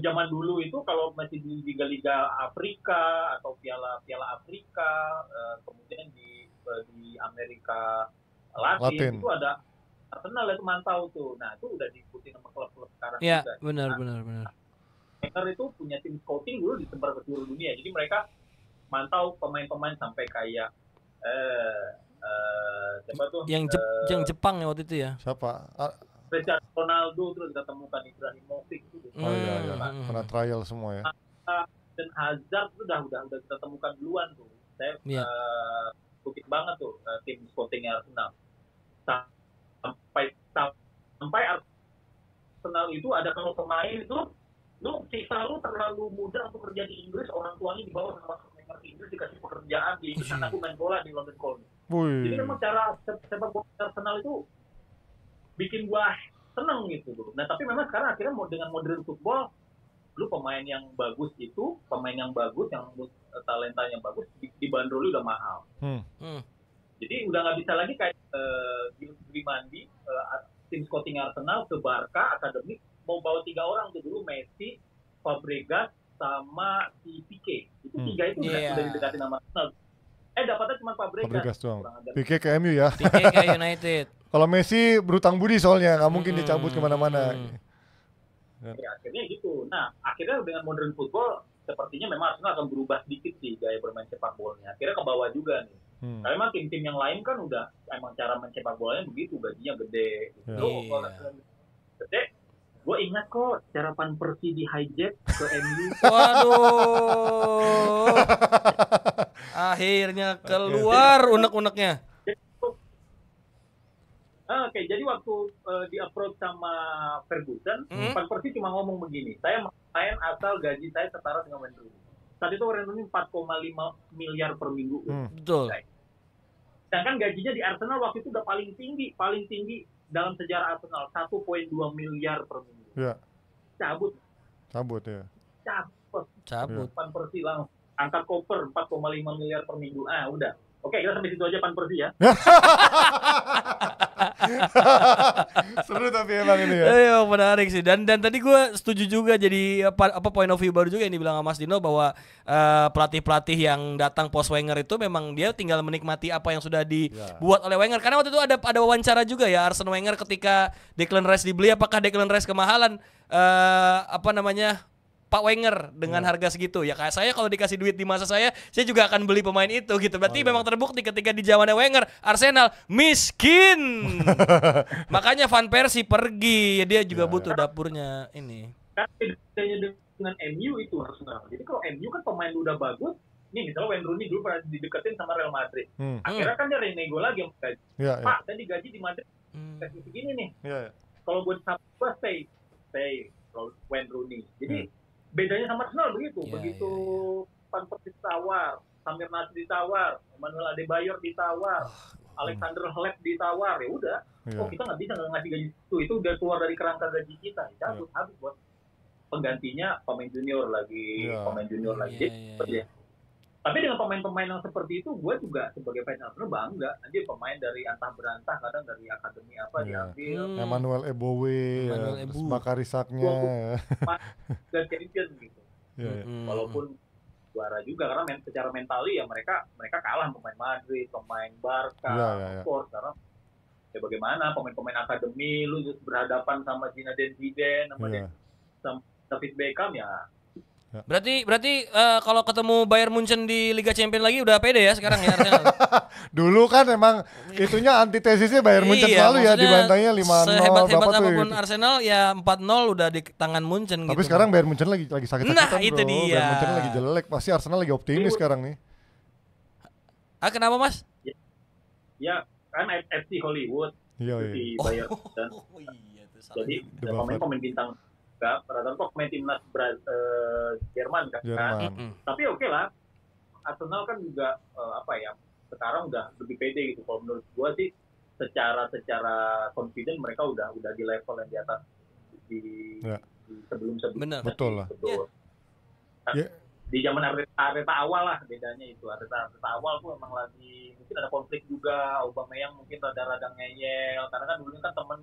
zaman dulu itu kalau masih di liga-liga Afrika atau piala Afrika, kemudian di Amerika Latin itu ada Arsenal itu mantau tuh. Nah, itu udah diikuti sama klub-klub sekarang juga. Iya, benar. Wenger itu punya tim scouting dulu disebar ke seluruh dunia. Jadi mereka mantau pemain-pemain sampai kayak siapa tuh? Yang Jepang ya waktu itu ya. Siapa? Cristiano Ronaldo, terus kita temukan Ibrahimovic itu. Pernah trial semua ya. Dan Hazard itu udah kita temukan duluan tuh. Saya ikutin banget tuh tim scoutingnya Arsenal. Sampai Arsenal itu ada kalau pemain itu lu terlalu muda untuk kerja di Inggris, orang tuanya dibawa sama Wenger ke Inggris dikasih pekerjaan di sana aku main bola di London Colney. Jadi memang cara sepak bola Arsenal itu bikin gua seneng gitu dulu. Nah tapi memang sekarang akhirnya dengan modern football, lu pemain yang bagus yang talentanya bagus dibanderoli udah mahal. Jadi udah nggak bisa lagi kayak Grimandi, tim scouting Arsenal ke Barca Academy mau bawa 3 orang tuh dulu Messi, Fabregas sama si Pique. Itu 3 itu udah didekatin sama Arsenal. Dapatnya cuma Fabregas doang. Pique ke MU ya. Pique ke United. Kalau Messi berutang budi soalnya nggak mungkin dicabut kemana-mana. Ya, akhirnya gitu. Nah akhirnya dengan modern football sepertinya memang Arsenal akan berubah sedikit sih gaya bermain sepak bolanya. Akhirnya ke bawah juga nih. Karena memang tim-tim yang lain kan udah emang cara main sepak bolanya begitu, gajinya gede. Gitu. Gede. Gue ingat kok cara Van Persie di hijack ke MU. Waduh. Akhirnya keluar unek-uneknya. Oke, jadi waktu di-approach sama Ferguson, Van Persie cuma ngomong begini, saya main asal gaji saya setara dengan Wayne Rooney. Saat itu Wayne Rooney 4,5 miliar per minggu. Betul. Sedangkan gajinya di Arsenal waktu itu udah paling tinggi dalam sejarah Arsenal, 1,2 miliar per minggu. Iya. Cabut ya. Cabut. Van Persie langsung angkat koper 4,5 miliar per minggu. Udah. Oke, kita sampai situ aja Van Persie ya. Seru tapi emang ini ya. Iya, menarik sih. Dan tadi gue setuju juga jadi apa point of view baru juga yang dibilang sama Mas Dino bahwa pelatih-pelatih yang datang post Wenger itu memang dia tinggal menikmati apa yang sudah dibuat oleh Wenger. Karena waktu itu ada wawancara juga ya Arsene Wenger ketika Declan Rice dibeli, apakah Declan Rice kemahalan Pak Wenger dengan harga segitu. Ya kayak saya kalau dikasih duit di masa saya juga akan beli pemain itu gitu. Berarti memang terbukti ketika di zamannya Wenger, Arsenal miskin. Makanya Van Persie pergi, dia juga butuh dapurnya ini. Bedanya dengan MU itu Arsenal. Jadi kalau MU kan pemain udah bagus, nih misalnya Wayne Rooney dulu pernah dideketin sama Real Madrid. Akhirnya kan dia renego lagi sama gaji. Pak, saya digaji di Madrid kasih segini nih. Kalau buat gue stay kalau Wayne Rooney. Jadi bedanya sama Arsenal begitu. Begitu Van Persie ditawar, Samir Nasri ditawar, Emmanuel Adebayor ditawar, Alexander Hleb ditawar, ya udah. Kita nggak bisa ngasih gaji itu udah keluar dari kerangka gaji kita. Cabut habis buat penggantinya pemain junior lagi. Tapi dengan pemain-pemain yang seperti itu, gue juga sebagai fans Arsenal bangga. Nanti pemain dari antah berantah, kadang dari akademi diambil. Emmanuel Ebowe, Bakary Saknya, dan champion gitu. Walaupun juara juga karena secara mentali ya mereka kalah pemain Madrid, pemain Barca, karena ya bagaimana pemain-pemain akademi lu berhadapan sama Zinedine Zidane, sama David Beckham ya. Ya. Berarti kalau ketemu Bayern Munchen di Liga Champions lagi udah pede ya sekarang ya Arsenal. Dulu kan emang itunya antitesisnya Bayern Munchen selalu ya dibantainya 5-0 sehebat-hebat berapa apapun tuh. Arsenal ya 4-0 udah di tangan Munchen gitu. Tapi sekarang Bayern Munchen lagi sakit-sakitan Nah, itu bro. dia. Bayern Munchen lagi jelek, pasti Arsenal lagi optimis sekarang nih. Kenapa Mas? Ya kan FC Hollywood di Bayern Munchen. Iya, jadi pemain bintang rata-rata kok pemain timnas Jerman kan. Tapi oke lah, Arsenal kan juga sekarang udah lebih pede gitu. Kalau menurut gua sih secara confident mereka udah di level yang di atas di sebelum-sebelumnya. Betul lah. Di zaman Arteta awal lah bedanya itu. Arteta awal tuh emang lagi mungkin ada konflik juga. Aubameyang mungkin rada-rada ngeyel karena kan dulunya kan temen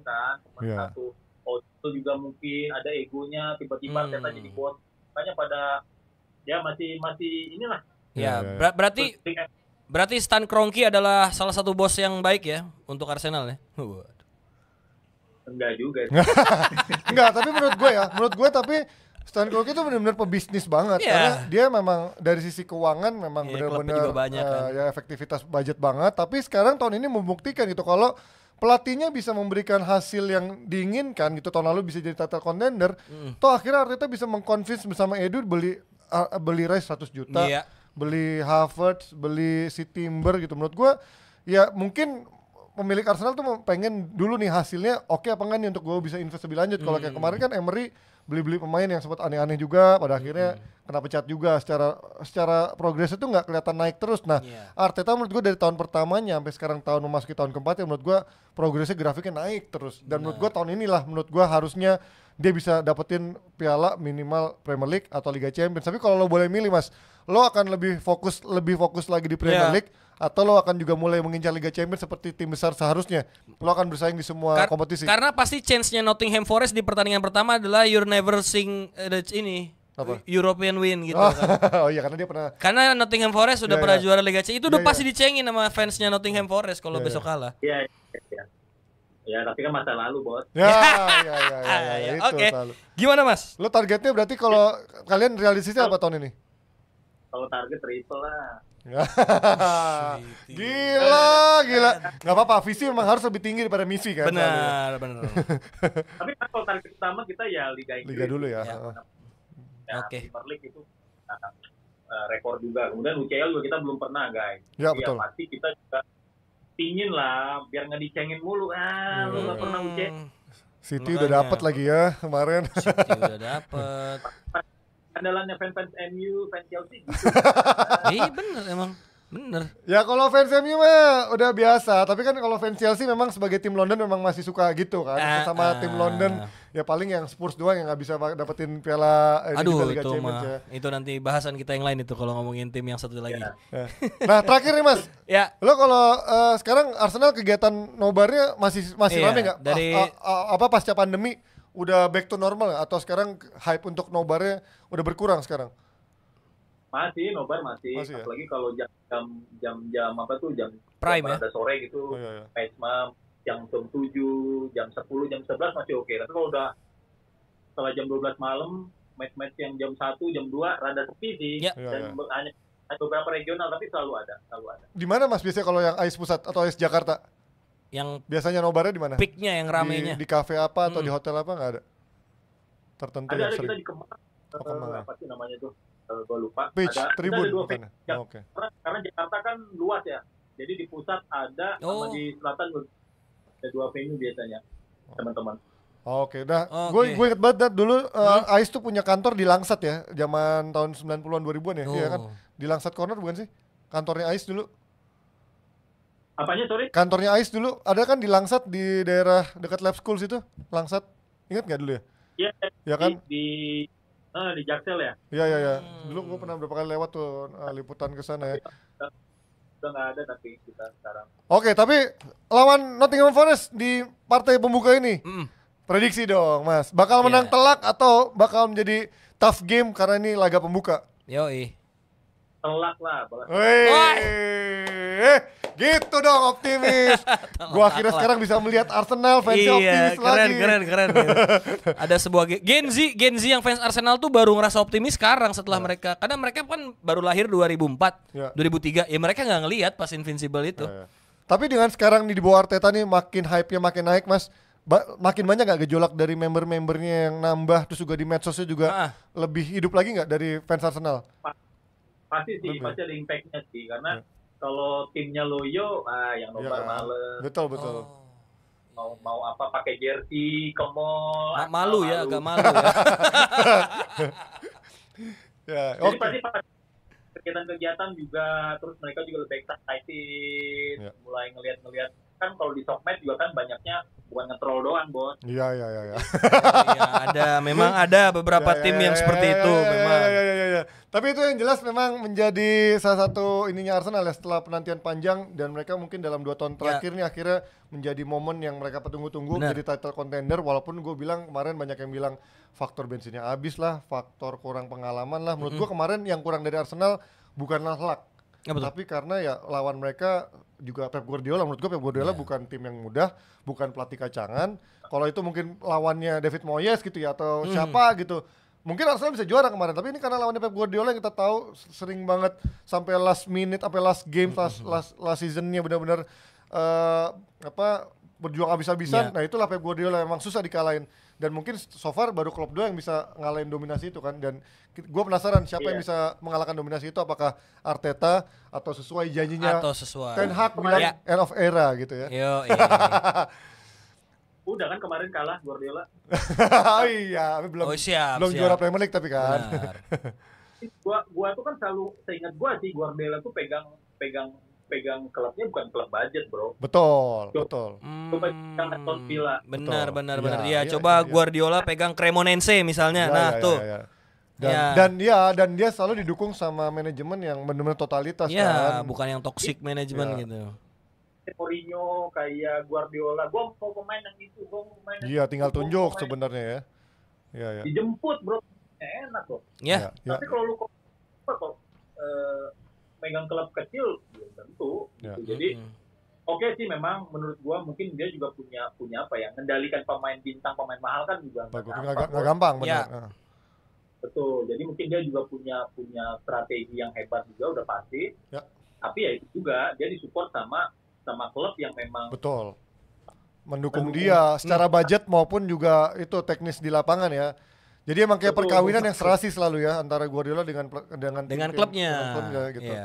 satu. Itu juga mungkin ada egonya, tiba-tiba Arteta jadi bos. Makanya pada ya masih inilah. Ya, berarti Stan Kroenke adalah salah satu bos yang baik ya untuk Arsenal ya. Enggak juga. Enggak, tapi menurut gue tapi Stan Kroenke itu benar-benar pebisnis banget karena dia memang dari sisi keuangan memang benar-benar ya efektivitas budget banget, tapi sekarang tahun ini membuktikan gitu kalau pelatihnya bisa memberikan hasil yang diinginkan gitu. Tahun lalu bisa jadi title contender. Toh akhirnya Arteta bisa mengconvince bersama Edu beli Rice 100 juta, beli Havertz, beli si Timber gitu. Menurut gue ya mungkin pemilik Arsenal tuh pengen dulu nih hasilnya oke apa enggak nih untuk gue bisa invest lebih lanjut. Kalau kayak kemarin kan Emery beli pemain yang sempat aneh-aneh juga, pada akhirnya kena pecat juga. Secara progres itu nggak kelihatan naik terus. Nah, Arteta menurut gue dari tahun pertamanya sampai sekarang tahun memasuki tahun keempat ya menurut gue progresnya grafiknya naik terus. Dan menurut gue tahun inilah menurut gue harusnya dia bisa dapetin piala minimal Premier League atau Liga Champions. Tapi kalau lo boleh milih Mas, lo akan lebih fokus lagi di Premier League atau lo akan juga mulai mengincar Liga Champions seperti tim besar seharusnya? Lo akan bersaing di semua kompetisi. Karena pasti chance-nya Nottingham Forest di pertandingan pertama adalah you're never sing European win gitu kan. Oh iya, karena dia pernah. Karena Nottingham Forest sudah pernah juara Liga Champions. Itu udah pasti dicengin sama fansnya Nottingham Forest kalau besok kalah. Iya. Ya, tapi kan masa lalu, Bos. Ya. Oke. Gimana, Mas? Lo targetnya berarti kalau kalian realistisnya apa tahun ini? Kalau target triple lah. Gila. Gak apa-apa, visi memang harus lebih tinggi daripada misi kan. Benar. Tapi kalau target utama kita ya Liga Inggris. Liga dulu ya. Oke. Premier League itu rekor juga. Kemudian UCL juga kita belum pernah, guys. Ya, betul. Pasti kita juga pingin lah biar nggak dicengin mulu. Lu nggak pernah UCL. City udah dapet lagi ya kemarin. City udah dapet. Andalannya fans MU, fans Chelsea. Iya bener emang. Bener. Ya kalau fans MU mah udah biasa, tapi kan kalau fans Chelsea memang sebagai tim London memang masih suka gitu kan. Sama tim London ya paling yang Spurs doang yang nggak bisa dapetin piala Liga itu Champions ya. Itu nanti bahasan kita yang lain itu kalau ngomongin tim yang satu lagi. Nah terakhir nih Mas, lo kalau sekarang Arsenal kegiatan nobarnya masih rame nggak? Pasca pandemi udah back to normal atau sekarang hype untuk nobarnya udah berkurang sekarang? Masih nobar masih apalagi kalau jam prime ya sore gitu. Jam 7, jam 10, jam 11 masih oke. Tapi kalau udah setelah jam 12 malam match yang jam 1, jam 2 rada sepi sih. Dan hanya beberapa regional tapi selalu ada. Di mana Mas biasanya kalau yang AIS Pusat atau AIS Jakarta? Yang biasanya nobarnya di mana? Peaknya yang ramenya. Di kafe apa atau di hotel apa nggak ada? Tertentu ada sering. Kita di Kemang. Apa sih namanya tuh? Gue lupa. Pitch, Tribun bukan? Karena Jakarta kan luas ya. Jadi di pusat ada sama di selatan ada 2 venue biasanya, teman-teman. Oke, gue inget banget dulu AIS tuh punya kantor di Langsat ya, zaman tahun 90-an 2000-an ya. Iya kan? Di Langsat Corner bukan sih? Kantornya AIS dulu. Apanya, sorry? Kantornya AIS dulu ada kan di Langsat di daerah dekat Lab School situ, Langsat. Ingat nggak dulu ya? Iya. Ya kan? Di Jaksel ya? Iya. Dulu gue pernah berapa kali lewat tuh liputan ke sana ya. Udah nggak ada tapi kita sekarang. Oke, tapi lawan Nottingham Forest di partai pembuka ini, prediksi dong Mas, bakal menang telak atau bakal menjadi tough game karena ini laga pembuka? Yoi. telak lah balas. Gitu dong optimis. Gua akhirnya sekarang bisa melihat Arsenal fansnya optimis lagi. Keren. Ada sebuah Gen Z yang fans Arsenal tuh baru ngerasa optimis sekarang setelah mereka, karena mereka kan baru lahir 2004, 2003. Ya mereka nggak ngelihat pas Invincible itu. Tapi dengan sekarang nih di bawah Arteta nih makin hype-nya makin naik, Mas. Makin banyak nggak gejolak dari member-membernya yang nambah, terus juga di medsosnya juga lebih hidup lagi nggak dari fans Arsenal? Pasti sih, pasti ada impact-nya sih, karena kalau timnya loyo, yang nobar males. Betul. Mau apa pakai jersey ke mall. Malu ya, agak malu ya. Jadi pasti kegiatan-kegiatan juga, terus mereka juga lebih excited, mulai ngelihat kan kalau di sosmed juga kan banyaknya bukan nge-troll doang, Bos. Iya. Memang ada beberapa tim yang seperti itu memang. Iya. Tapi itu yang jelas memang menjadi salah satu ininya Arsenal ya, setelah penantian panjang, dan mereka mungkin dalam 2 tahun terakhir nih akhirnya menjadi momen yang mereka tunggu-tunggu jadi title contender. Walaupun gue bilang kemarin banyak yang bilang faktor bensinnya habis lah, faktor kurang pengalaman lah. Menurut gue kemarin yang kurang dari Arsenal bukanlah luck, tapi karena ya lawan mereka juga Pep Guardiola. Menurut gue Pep Guardiola bukan tim yang mudah, bukan pelatih kacangan. Kalau itu mungkin lawannya David Moyes gitu ya, atau siapa gitu, mungkin Arsenal bisa juara kemarin. Tapi ini karena lawannya Pep Guardiola yang kita tahu sering banget sampai last minute, sampai last game, last seasonnya benar-benar berjuang habis-habisan. Nah itulah Pep Guardiola, memang susah dikalahin. Dan mungkin so far baru Klopp doang yang bisa ngalahin dominasi itu kan. Dan gue penasaran siapa yang bisa mengalahkan dominasi itu, apakah Arteta atau sesuai janjinya Ten Hag bilang end of era gitu ya. Udah kan kemarin kalah Guardiola. Iya, belum siap. Juara Premier League tapi kan. Gua tuh kan selalu seingat gua sih Guardiola tuh pegang klubnya bukan klub budget, Bro. Betul. Pegang Aston Villa. Benar. Ya, coba Guardiola pegang Cremonense misalnya. Dan dia selalu didukung sama manajemen yang benar-benar totalitas kan. Bukan yang toxic manajemen gitu. Mourinho kayak Guardiola, gue mau pemain yang itu, tinggal tunjuk sebenarnya ya. Dijemput, Bro, enak loh. Tapi kalau lu megang klub kecil, belum tentu. Gitu. Jadi oke sih, memang menurut gue mungkin dia juga punya apa ya, mengendalikan pemain bintang, pemain mahal kan juga nggak gampang, benar. Betul. Jadi mungkin dia juga punya strategi yang hebat juga, udah pasti. Tapi ya itu juga dia disupport sama klub yang memang mendukung dia secara budget maupun juga itu teknis di lapangan ya. Jadi emang kayak perkawinan yang serasi selalu ya antara Guardiola dengan klubnya gitu.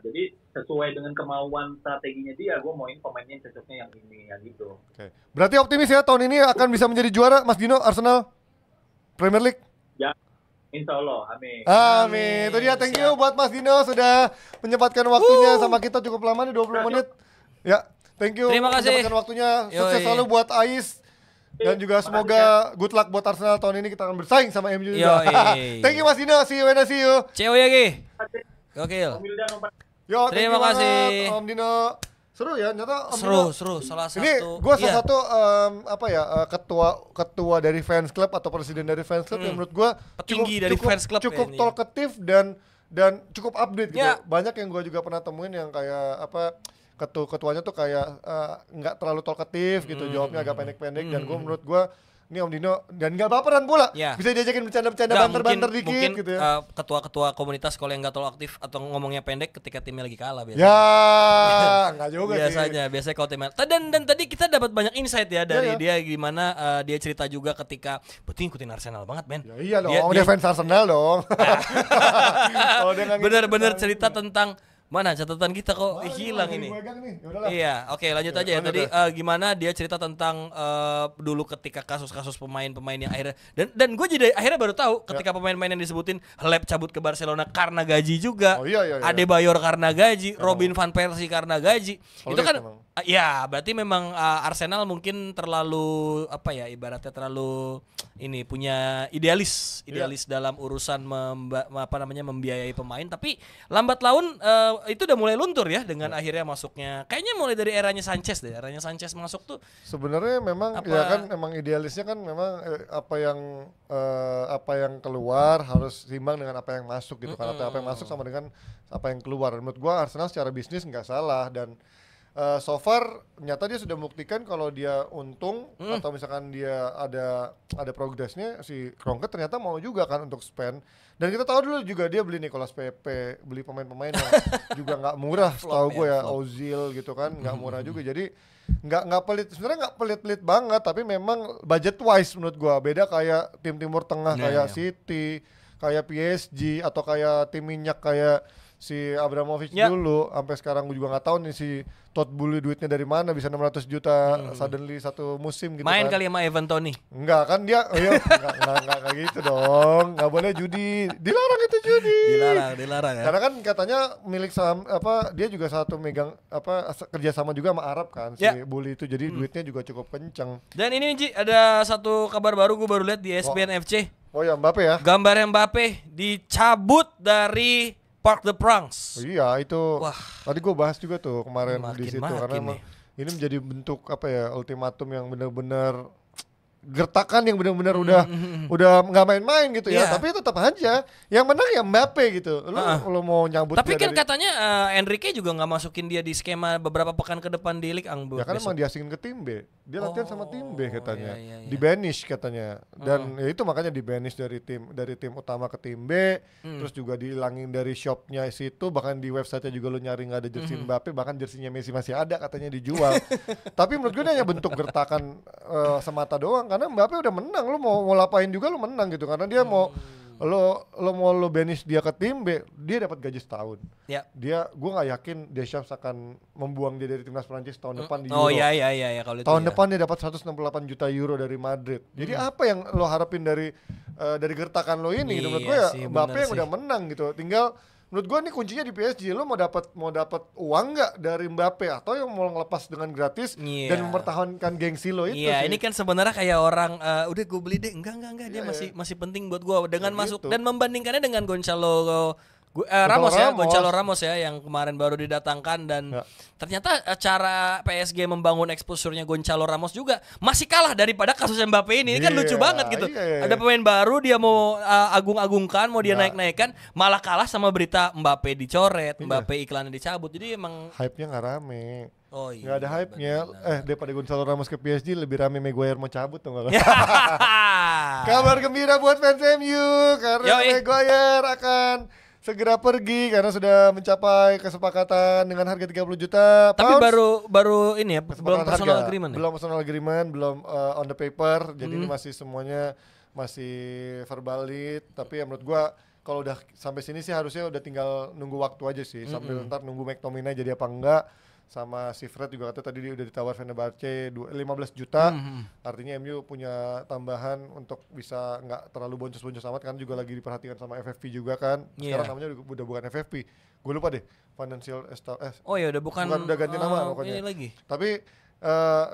Jadi sesuai dengan kemauan strateginya dia, gue mauin pemainnya cocoknya yang ini ya gitu. Berarti optimis ya tahun ini akan bisa menjadi juara, Mas Dino, Arsenal Premier League? Ya, insya Allah, amin. Itu dia, thank you buat Mas Dino sudah menyempatkan waktunya sama kita cukup lama nih, 20 menit. Ya, thank you. Terima kasih. Menyempatkan waktunya. Sukses selalu buat Ais. Dan juga semoga good luck buat Arsenal tahun ini, kita akan bersaing sama MU juga. Thank you Mas Dino, see you when I see you. Ceo lagi. Gokil. Terima kasih Om Dino. Seru ya, nyata seru. Salah satu. Ini gue salah satu ketua dari fans club atau presiden dari fans club yang menurut gue cukup talkative dan cukup update gitu. Banyak yang gue juga pernah temuin yang kayak ketuanya tuh kayak nggak terlalu talkative gitu, jawabnya agak pendek-pendek. Dan menurut gue ini Om Dino, dan nggak baperan pula, bisa diajakin bercanda-bercanda banter-banter dikit mungkin, gitu ya. Ketua-ketua komunitas kalau yang nggak terlalu aktif atau ngomongnya pendek ketika timnya lagi kalah biasanya. Nggak juga biasanya kalau timnya. Dan tadi kita dapat banyak insight ya dari dia, gimana dia cerita juga ketika betul ngikutin Arsenal banget, men. Iya dong, dia fans Arsenal dong. Bener-bener cerita tentang mana catatan kita kok hilang ini. Iya, oke, lanjut aja ya. Tadi gimana dia cerita tentang dulu ketika kasus-kasus pemain-pemain yang akhirnya dan gue jadi akhirnya baru tahu ketika pemain-pemain yang disebutin Halep cabut ke Barcelona karena gaji juga. Adebayor karena gaji, Robin van Persie karena gaji. Itu kan berarti memang Arsenal mungkin terlalu ibaratnya terlalu punya idealis dalam urusan membiayai pemain, tapi lambat laun itu udah mulai luntur ya dengan akhirnya masuknya. Kayaknya mulai dari eranya Sanchez deh. Eranya Sanchez masuk tuh. Sebenarnya memang ya kan emang idealisnya kan memang apa yang keluar harus seimbang dengan apa yang masuk gitu kan. Atau apa yang masuk sama dengan apa yang keluar. Menurut gua Arsenal secara bisnis nggak salah dan so far nyata dia sudah membuktikan kalau dia untung atau misalkan dia ada progresnya, si Kroenke ternyata mau juga kan untuk spend. Dan kita tahu dulu juga dia beli Nicolas Pepe, beli pemain-pemain yang juga nggak murah, setahu gue ya, Ozil gitu kan, nggak murah juga. Jadi nggak pelit, sebenarnya nggak pelit-pelit banget, tapi memang budget wise menurut gue beda kayak tim Timur Tengah kayak City, kayak PSG atau kayak tim minyak kayak si Abramovich dulu. Sampai sekarang gue juga nggak tahu nih si Todd Boehly duitnya dari mana bisa 600 juta suddenly satu musim gitu. Main kan. Kali sama Evan Toney. Enggak kan dia enggak kayak gitu dong. Enggak boleh judi. Dilarang itu judi. Dilarang ya. Karena kan katanya milik saham dia juga satu megang kerja sama juga sama Arab kan si Boehly itu. Jadi duitnya juga cukup kenceng. Dan ini Ji, ada satu kabar baru gue baru lihat di ESPN FC. Oh ya Mbappe ya. Gambar Mbappe dicabut dari Parc des Princes. Iya itu. Wah. Tadi gue bahas juga tuh kemarin di situ karena emang ini menjadi bentuk ultimatum yang benar-benar gertakan yang benar-benar udah nggak main-main gitu ya. Tapi tetap aja yang menang ya Mbappe gitu. Lo mau nyambut. Tapi kan katanya Enrique juga nggak masukin dia di skema beberapa pekan ke depan di Ligue 1. Ya kan emang diasingin ke tim B. Dia latihan sama tim B katanya. Di banish katanya. Dan ya itu makanya di banish dari tim utama ke tim B. Terus juga dihilangin dari shopnya situ. Bahkan di websitenya juga lo nyari nggak ada jersey Mbappe. Bahkan jersinya Messi masih ada katanya dijual. Tapi menurut gue ini hanya bentuk gertakan semata doang. Karena Mbappe udah menang, lo mau ngapain juga lo menang gitu. Karena dia mau lo banish dia ke tim B, dia dapat gaji setahun. Gue nggak yakin Deschamps akan membuang dia dari timnas Prancis tahun depan di Euro. Kalau itu tahun depan dia dapat 168 juta euro dari Madrid. Jadi apa yang lo harapin dari gertakan lo ini? Gitu. Menurut gue ya Mbappe yang udah menang gitu. Tinggal menurut gue nih kuncinya di PSG, lo mau dapat uang nggak dari Mbappe atau yang mau ngelepas dengan gratis dan mempertahankan gengsi lo itu sih. Ini kan sebenarnya kayak orang udah gue beli deh, enggak dia masih penting buat gue dengan masuk dan membandingkannya dengan Gonçalo Ramos ya yang kemarin baru didatangkan dan ternyata cara PSG membangun exposure-nya Gonçalo Ramos juga masih kalah daripada kasus Mbappe ini. Ini kan lucu banget gitu. Ada pemain baru dia mau agung-agungkan, mau dia naik-naikkan, malah kalah sama berita Mbappe dicoret, Mbappe iklannya dicabut. Jadi emang hype-nya nggak rame. Nggak ada hype-nya. Daripada Gonçalo Ramos ke PSG lebih rame Maguire mau cabut tuh nggak? Kabar gembira buat fans MU karena Maguire akan segera pergi karena sudah mencapai kesepakatan dengan harga 30 juta. Tapi baru ini ya, belum personal agreement. Belum personal agreement, belum on the paper. Jadi ini masih semuanya masih verbalit. Tapi ya menurut gua kalau udah sampai sini sih harusnya udah tinggal nunggu waktu aja sih. Sambil ntar nunggu McTominay jadi apa enggak. Sama si Fred juga katanya tadi dia udah ditawar Fenerbahce 15 juta. Artinya MU punya tambahan untuk bisa nggak terlalu boncos-boncos amat kan, juga lagi diperhatikan sama FFP juga kan. Sekarang namanya udah bukan FFP. Gue lupa deh, Financial udah ganti nama pokoknya. Ini lagi. Tapi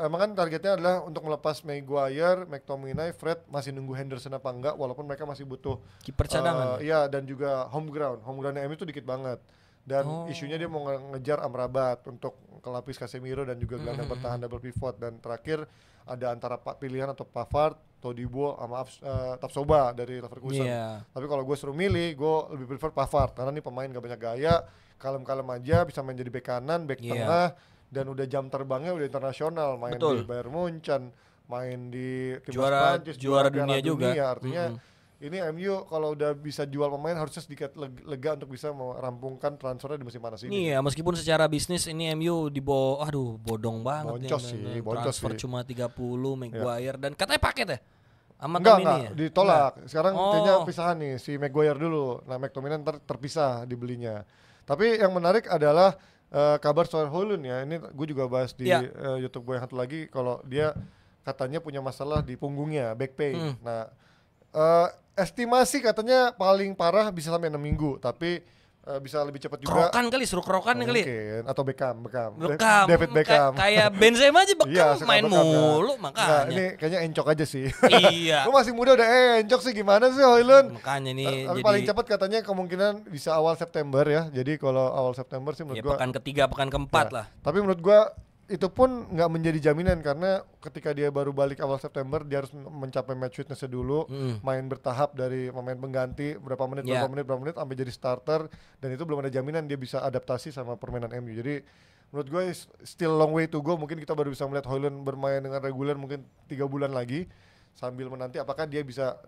emang kan targetnya adalah untuk melepas Maguire, McTominay, Fred, masih nunggu Henderson apa enggak walaupun mereka masih butuh kiper cadangan. Iya, dan juga home groundnya MU tuh dikit banget. Dan isunya dia mau ngejar Amrabat untuk kelapis Casemiro dan juga gelandang bertahan double pivot. Dan terakhir ada antara pilihan atau Pavard, Todibo sama Tapsoba dari Leverkusen. Tapi kalau gue suruh milih, gue lebih prefer Pavard karena nih pemain gak banyak gaya, kalem-kalem aja, bisa main jadi bek kanan, bek tengah, dan udah jam terbangnya udah internasional, main di Bayern Munchen, main di timnas Prancis, juara dunia juga. Artinya ini MU kalau udah bisa jual pemain harusnya sedikit lega untuk bisa merampungkan transfernya di musim panas ini. Iya, meskipun secara bisnis ini MU bodong banget. Boncos transfer sih. Cuma 30 Maguire dan katanya paket ya? Enggak, ditolak. Sekarang kayaknya pisahan nih si Maguire dulu. Nah, McTominay ntar terpisah dibelinya. Tapi yang menarik adalah kabar soal Højlund ya. Ini gue juga bahas di YouTube gue yang satu lagi kalau dia katanya punya masalah di punggungnya, back pain. Nah, estimasi katanya paling parah bisa sampai 6 minggu, tapi bisa lebih cepat juga. Krokan kali, suruh Krokan kali. Mungkin atau Beckham. David Beckham. Kayak Benzema aja Beckham main mulu makanya. Ini kayaknya encok aja sih. Iya. Lu masih muda udah encok sih, gimana sih Højlund? Makanya nih tapi paling cepat katanya kemungkinan bisa awal September ya. Jadi kalau awal September sih menurut gua pekan ketiga, pekan keempat lah. Tapi menurut gua itu pun nggak menjadi jaminan karena ketika dia baru balik awal September dia harus mencapai match fitness dulu, main bertahap dari pemain pengganti berapa menit sampai jadi starter, dan itu belum ada jaminan dia bisa adaptasi sama permainan MU. Jadi menurut gue still long way to go. Mungkin kita baru bisa melihat Højlund bermain dengan reguler mungkin 3 bulan lagi, sambil menanti apakah dia bisa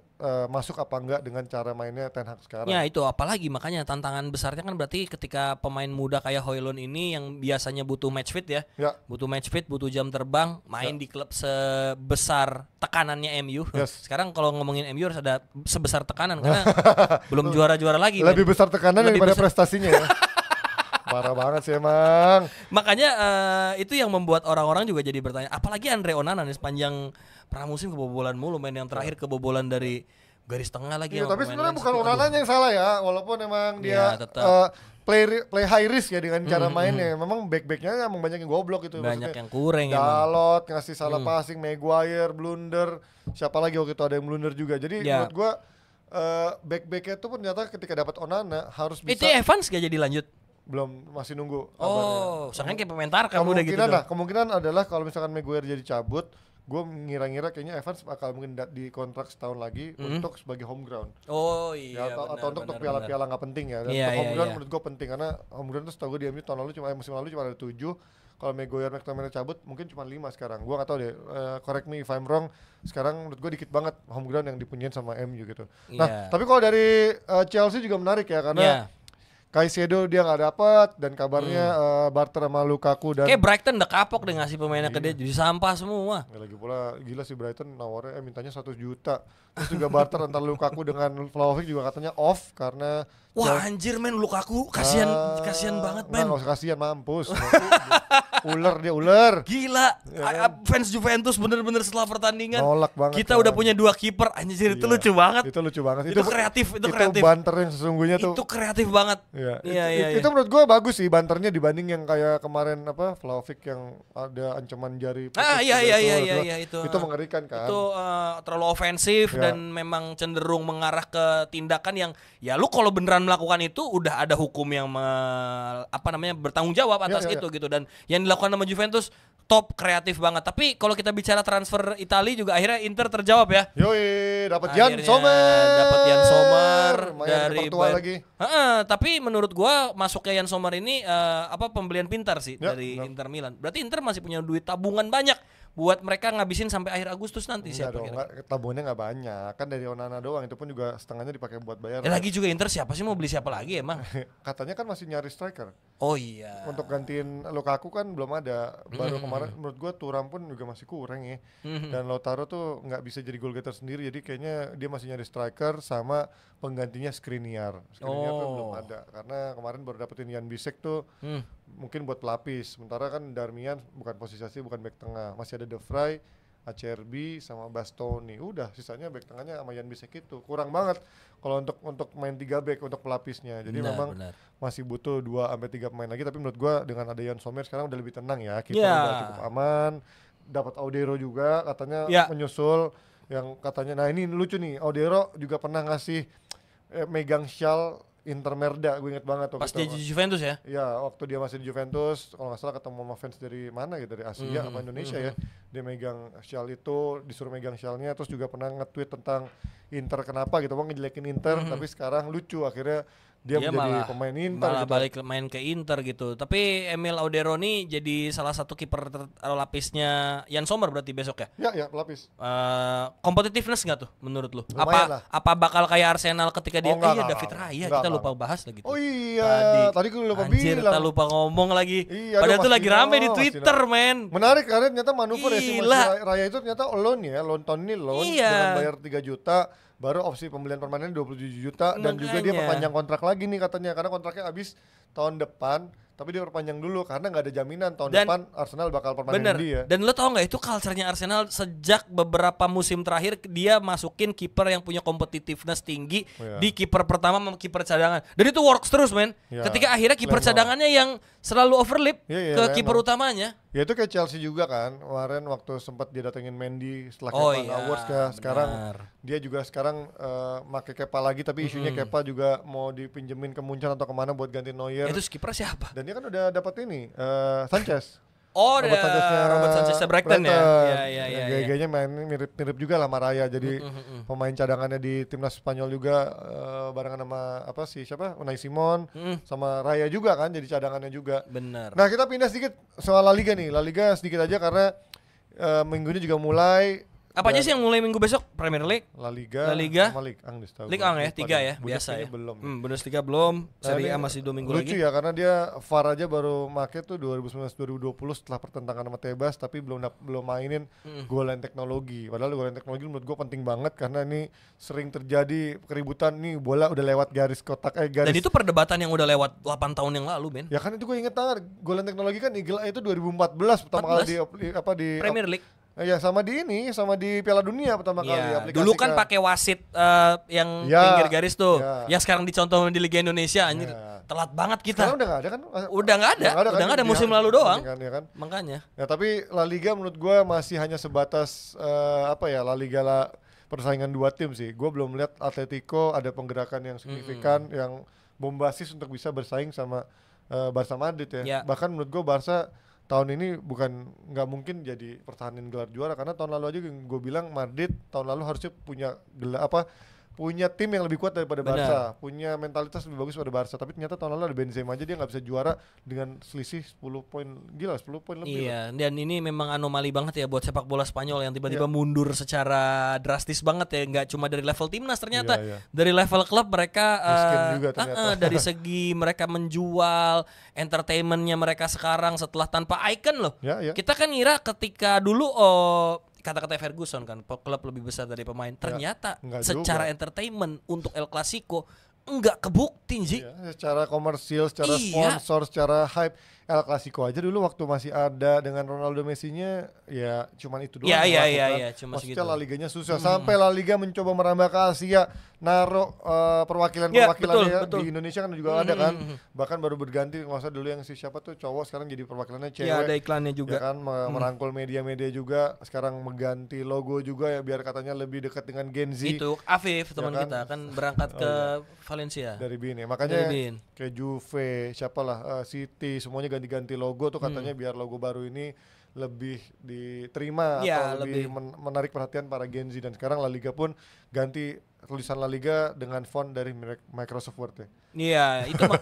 masuk apa enggak dengan cara mainnya Ten Hag sekarang. Ya itu apalagi makanya tantangan besarnya kan berarti ketika pemain muda kayak Højlund ini yang biasanya butuh match fit ya. Butuh match fit, butuh jam terbang, main di klub sebesar tekanannya MU. Sekarang kalau ngomongin MU harus ada sebesar tekanan karena belum juara-juara lagi. Lebih besar tekanan daripada prestasinya ya. Parah banget sih emang. Makanya itu yang membuat orang-orang juga jadi bertanya, apalagi Andre Onana nih sepanjang pramusim kebobolan mulu, main yang terakhir kebobolan dari garis tengah lagi. Tapi sebenarnya bukan Onananya yang salah ya, walaupun emang dia play high risk ya dengan cara mainnya. Memang back-backnya emang banyak yang goblok gitu. Banyak yang kurang. Dalot ngasih salah passing, Maguire blunder, siapa lagi waktu itu ada yang blunder juga. Jadi menurut gua back-backnya tuh ternyata ketika dapat Onana harus bisa. Itu Evans gak jadi lanjut? Belum, masih nunggu. Soalnya kayak pemain Tarkam udah gitu. Kemungkinan adalah kalau misalkan Maguire jadi cabut, gue ngira-ngira kayaknya Evans bakal mungkin di kontrak setahun lagi untuk sebagai home ground. Atau untuk piala-piala nggak penting ya. Dan untuk home ground menurut gue penting karena home ground tuh setahu gue di MU tahun lalu musim lalu cuma ada 7. Kalau Maguire McTominay cabut mungkin cuma 5 sekarang. Gue nggak tahu deh. Correct me if I'm wrong. Sekarang menurut gue dikit banget home ground yang dipunyain sama MU gitu. Nah, tapi kalau dari Chelsea juga menarik ya karena Caicedo dia nggak dapat dan kabarnya barter sama Lukaku dan kayak Brighton udah kapok deh ngasih pemainnya ke dia jadi sampah semua. Lagi pula gila sih Brighton nawarnya mintanya 100 juta. Terus juga barter antara Lukaku dengan Vlahovic juga katanya off karena anjir men, Lukaku kasihan banget men. Nggak usah kasihan, mampus. Ular. Gila. Fans Juventus bener-bener setelah pertandingan nolak banget. Kita udah punya 2 kiper, anjir itu lucu banget. Itu lucu banget. Itu kreatif. Itu banter yang sesungguhnya tuh. Itu kreatif banget. Iya. Itu menurut gua bagus sih banternya dibanding yang kayak kemarin Vlahovic yang ada ancaman jari. Iya itu mengerikan kan. Itu terlalu ofensif dan memang cenderung mengarah ke tindakan yang ya lu kalau beneran melakukan itu udah ada hukum yang bertanggung jawab atas itu gitu. Dan yang dilakukan sama Juventus top, kreatif banget. Tapi kalau kita bicara transfer Italia juga akhirnya Inter terjawab ya. Dapat Jan Sommer dari lagi. Tapi menurut gua masuknya Jan Sommer ini pembelian pintar sih dari Inter Milan. Berarti Inter masih punya duit tabungan banyak buat mereka ngabisin sampai akhir Agustus nanti. Tabungannya nggak banyak kan, dari Onana doang, itu pun juga setengahnya dipakai buat bayar. Lagi juga Inter siapa sih mau beli siapa lagi emang? Katanya kan masih nyari striker. Oh iya. Untuk gantiin Lukaku kan belum ada. Baru kemarin menurut gua Thuram pun juga masih kurang ya. Dan Lautaro tuh nggak bisa jadi goal getter sendiri, jadi kayaknya dia masih nyari striker sama penggantinya Skriniar. Skriniar tuh belum ada karena kemarin baru dapetin Jan Bisek tuh. Mungkin buat pelapis. Sementara kan Darmian bukan posisi asli, bukan back tengah. Masih ada De Vrij, Acerbi sama Bastoni. Udah, sisanya back tengahnya sama Jan Bisek itu. Kurang banget kalau untuk main 3 back untuk pelapisnya. Jadi memang masih butuh 2 sampai 3 pemain lagi, tapi menurut gua dengan ada Jan Sommer sekarang udah lebih tenang ya. Kita udah cukup aman. Dapat Audero juga katanya menyusul, yang katanya ini lucu nih. Audero juga pernah ngasih megang shawl Inter Merda, gue inget banget pas dia di Juventus ya? Iya, waktu dia masih di Juventus, kalau nggak salah ketemu sama fans dari mana gitu, dari Asia apa Indonesia ya. Dia megang shawl itu, disuruh megang shawlnya, terus juga pernah nge-tweet tentang Inter kenapa gitu, ngejelekin Inter, tapi sekarang lucu akhirnya dia menjadi pemain Inter malah gitu. Balik main ke Inter gitu. Tapi Emil Audero nih jadi salah satu kiper lapisnya Jan Sommer berarti besok ya? Ya, pelapis. Competitiveness nggak tuh menurut lu? Apa bakal kayak Arsenal ketika dia David Raya kita lupa bahas lagi tuh. Oh iya, tadi gue lupa bilang. Kita lupa ngomong lagi. Padahal itu lagi rame di Twitter, men. Menarik karena ternyata manuver ya si Raya itu ternyata loan ya, tahun ini loan dengan bayar 3 juta. Baru opsi pembelian permanen 27 juta dan juga dia perpanjang kontrak lagi nih katanya karena kontraknya habis tahun depan, tapi dia perpanjang dulu karena nggak ada jaminan tahun depan Arsenal bakal perpanjang dia. Dan lo tau nggak itu culture-nya Arsenal sejak beberapa musim terakhir dia masukin kiper yang punya competitiveness tinggi di kiper pertama sama kiper cadangan. Dan itu works terus men. Ketika akhirnya kiper cadangannya yang selalu overlap ke kiper utamanya. Ya itu kayak Chelsea juga kan, kemarin waktu sempat dia datengin Mendy setelah Kepa Awards sekarang dia juga sekarang pakai Kepa lagi tapi isunya Kepa juga mau dipinjemin ke Munchen atau kemana buat ganti Neuer. Itu skipper siapa? Dan dia kan udah dapat ini Sanchez. Robert Sanchez Brighton ya. Iya. Gaya-gayanya main mirip juga lah sama Raya. Jadi pemain cadangannya di timnas Spanyol juga barengan sama Unai Simon sama Raya juga kan jadi cadangannya juga. Benar. Nah, kita pindah sedikit soal La Liga nih. La Liga sedikit aja karena minggu ini juga mulai. Apa aja sih yang mulai minggu besok? Premier League, La Liga, sama Ligue 1 ya, 3 ya, biasa ya. Belum. Bundesliga belum, Serie A masih 2 minggu lagi. Lucu ya karena dia VAR aja baru make tuh 2019-2020 setelah pertentangan sama Tebas tapi belum mainin goal line teknologi. Padahal goal line teknologi menurut gue penting banget karena ini sering terjadi keributan nih bola udah lewat garis kotak garis. Dan itu perdebatan yang udah lewat 8 tahun yang lalu, men. Ya kan itu gue inget banget goal line teknologi kan Eagle Eye itu 2014 pertama kali di Premier League. Ya sama di Piala Dunia pertama kali aplikasikan. Dulu kan pakai wasit yang pinggir garis tuh. Yang sekarang dicontoh di Liga Indonesia anjir. Telat banget kita. Sekarang udah enggak ada kan? Udah enggak ada musim lalu doang. Kan? Makanya. Ya tapi La Liga menurut gua masih hanya sebatas La Liga persaingan dua tim sih. Gua belum lihat Atletico ada penggerakan yang signifikan yang bombastis untuk bisa bersaing sama Barca Madrid ya. Bahkan menurut gua Barca tahun ini nggak mungkin jadi pertahanin gelar juara karena tahun lalu aja gue bilang Madrid tahun lalu harusnya punya tim yang lebih kuat daripada Barca, punya mentalitas lebih bagus daripada Barca, tapi ternyata tahun lalu ada Benzema aja dia nggak bisa juara dengan selisih 10 poin lebih. Iya, dan ini memang anomali banget ya buat sepak bola Spanyol yang tiba-tiba mundur secara drastis banget ya, nggak cuma dari level timnas ternyata, dari level klub mereka dari segi mereka menjual entertainmentnya mereka sekarang setelah tanpa icon loh. Kita kan ngira ketika dulu kata-kata Ferguson kan klub lebih besar dari pemain, ternyata secara entertainment untuk El Clasico enggak kebukti sih. Secara komersil, secara sponsor, secara hype El Clasico aja dulu waktu masih ada dengan Ronaldo Messi-nya ya cuman itu doang. Iya, cuma segitu. La Liganya susah sampai La Liga mencoba merambah ke Asia, naruh perwakilan di Indonesia kan juga ada kan. Bahkan baru berganti masa dulu yang siapa tuh cowok sekarang jadi perwakilannya cewek. Iya, ada iklannya juga. Ya kan merangkul media-media juga, sekarang mengganti logo juga ya biar katanya lebih dekat dengan Gen Z. Itu Afif teman kita kan berangkat ke Valencia. Dari Bin ya. Makanya kayak Juve, City semuanya ganti logo tuh katanya biar logo baru ini lebih diterima atau lebih menarik perhatian para Gen Z. Dan sekarang La Liga pun ganti tulisan La Liga dengan font dari Microsoft Word ya. Iya,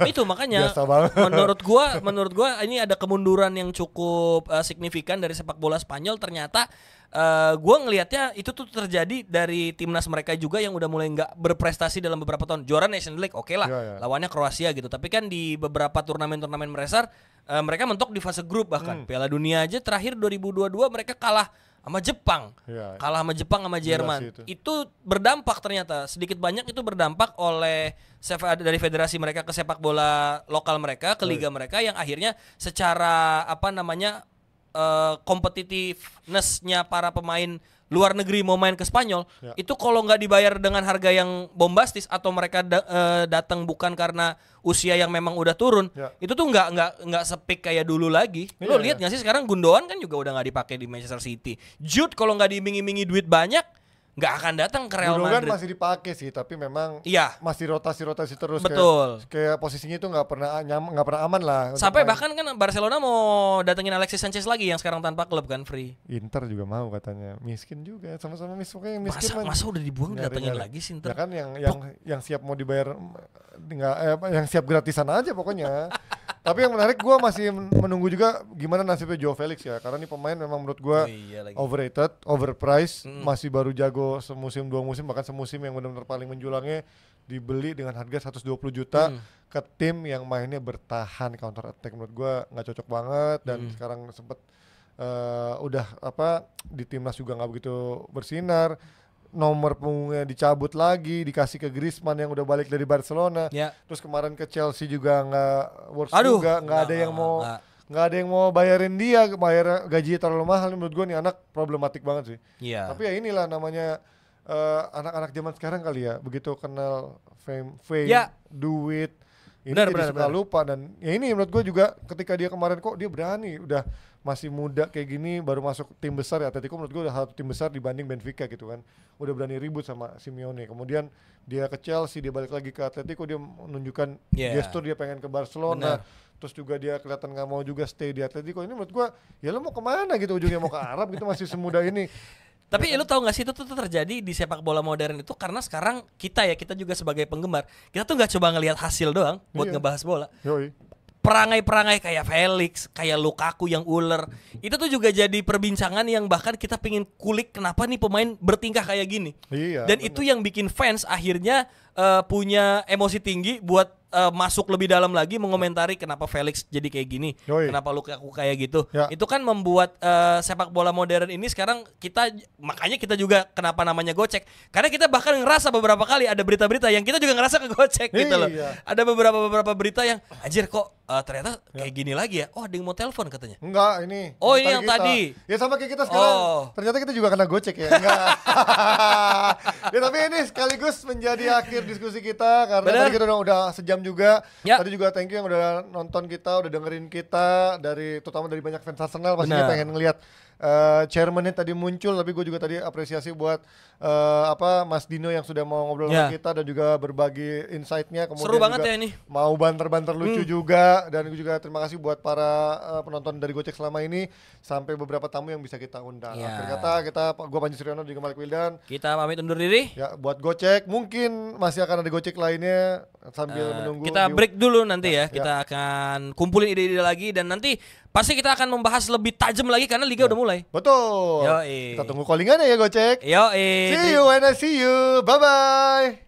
itu makanya menurut gua ini ada kemunduran yang cukup signifikan dari sepak bola Spanyol. Ternyata gua ngelihatnya itu tuh terjadi dari timnas mereka juga yang udah mulai nggak berprestasi dalam beberapa tahun. Juara Nations League oke lah, lawannya Kroasia gitu. Tapi kan di beberapa turnamen besar mereka mentok di fase grup bahkan. Piala Dunia aja terakhir 2022 mereka kalah sama Jepang. Kalah sama Jepang sama Jerman. Itu berdampak ternyata sedikit banyak itu berdampak oleh dari federasi mereka ke sepak bola lokal mereka, ke liga mereka yang akhirnya secara competitiveness-nya para pemain luar negeri mau main ke Spanyol itu kalau nggak dibayar dengan harga yang bombastis atau mereka datang bukan karena usia yang memang udah turun itu tuh nggak sepik kayak dulu lagi. Lo lihat nggak sih sekarang Gundogan kan juga udah nggak dipakai di Manchester City. Jude kalau nggak diiming-imingi duit banyak nggak akan datang ke Real Madrid. Gundogan masih dipakai sih, tapi memang masih rotasi terus. Betul. Kayak posisinya itu nggak pernah aman lah. Sampai bahkan kan Barcelona mau datengin Alexis Sanchez lagi yang sekarang tanpa klub kan free. Inter juga mau katanya, miskin juga, sama-sama miskin. Masa udah dibuang datengin lagi sih Inter. Ya kan yang siap mau dibayar yang siap gratisan aja pokoknya. Tapi yang menarik gue masih menunggu juga gimana nasibnya Joao Felix ya, karena ini pemain memang menurut gue overrated, overpriced, masih baru jago semusim 2 musim bahkan semusim yang benar-benar paling menjulangnya dibeli dengan harga 120 juta ke tim yang mainnya bertahan counter attack. Menurut gue nggak cocok banget dan sekarang sempet di timnas juga nggak begitu bersinar. nomor punggungnya dicabut lagi, dikasih ke Griezmann yang udah balik dari Barcelona. Terus kemarin ke Chelsea juga nggak worth juga, nggak ada yang mau bayarin dia, bayar gaji terlalu mahal. Menurut gue nih anak problematik banget sih. Tapi ya inilah namanya anak-anak zaman sekarang kali ya, begitu kenal fame, duit, ini jadi suka lupa. Dan ya ini menurut gue juga ketika dia kemarin kok dia berani, udah masih muda kayak gini, baru masuk tim besar ya, Atletico menurut gue udah satu tim besar dibanding Benfica gitu kan, udah berani ribut sama Simeone. Kemudian dia ke Chelsea, dia balik lagi ke Atletico, dia menunjukkan gestur dia pengen ke Barcelona. Terus juga dia kelihatan nggak mau juga stay di Atletico. Ini menurut gue ya lo mau kemana gitu, ujungnya mau ke Arab gitu, masih semudah ini. Tapi lu tahu gak sih itu tuh terjadi di sepak bola modern itu karena sekarang kita juga sebagai penggemar, kita tuh gak coba ngelihat hasil doang buat ngebahas bola. Perangai-perangai kayak Felix, kayak Lukaku yang uler, itu tuh juga jadi perbincangan yang bahkan kita pengen kulik kenapa nih pemain bertingkah kayak gini. Dan itu yang bikin fans akhirnya punya emosi tinggi buat masuk lebih dalam lagi mengomentari kenapa Felix jadi kayak gini, kenapa Lukaku kayak gitu. Itu kan membuat sepak bola modern ini sekarang makanya kita juga kenapa namanya gocek, karena kita bahkan ngerasa beberapa kali ada berita-berita yang kita juga ngerasa kegocek gitu loh. Ada beberapa berita yang anjir kok ternyata kayak gini lagi ya. Oh, ada yang mau telepon katanya. Enggak, ini. Oh, ini yang kita tadi. Ya sama kayak kita sekarang. Ternyata kita juga kena gocek ya. Enggak. Ya tapi ini sekaligus menjadi akhir diskusi kita karena tadi kita udah sejam juga. Tadi juga thank you yang udah nonton kita, udah dengerin kita, terutama dari banyak fans Arsenal pastinya pengen ngelihat chairman-nya tadi muncul. Tapi gue juga tadi apresiasi buat Mas Dino yang sudah mau ngobrol sama kita dan juga berbagi insight-nya. Kemudian seru banget ya ini. Mau banter-banter lucu juga. Dan gue juga terima kasih buat para penonton dari Gocek selama ini, sampai beberapa tamu yang bisa kita undang. Akhir kata gue Panji Suryono juga Malik Wildan. Kita pamit undur diri. Ya, buat Gocek mungkin masih akan ada Gocek lainnya sambil menunggu. Kita break dulu nanti ya. Kita akan kumpulin ide-ide lagi dan nanti pasti kita akan membahas lebih tajam lagi karena liga udah mulai. Betul. Kita tunggu callingannya ya Gocek. Yoi. See you when I see you. Bye bye.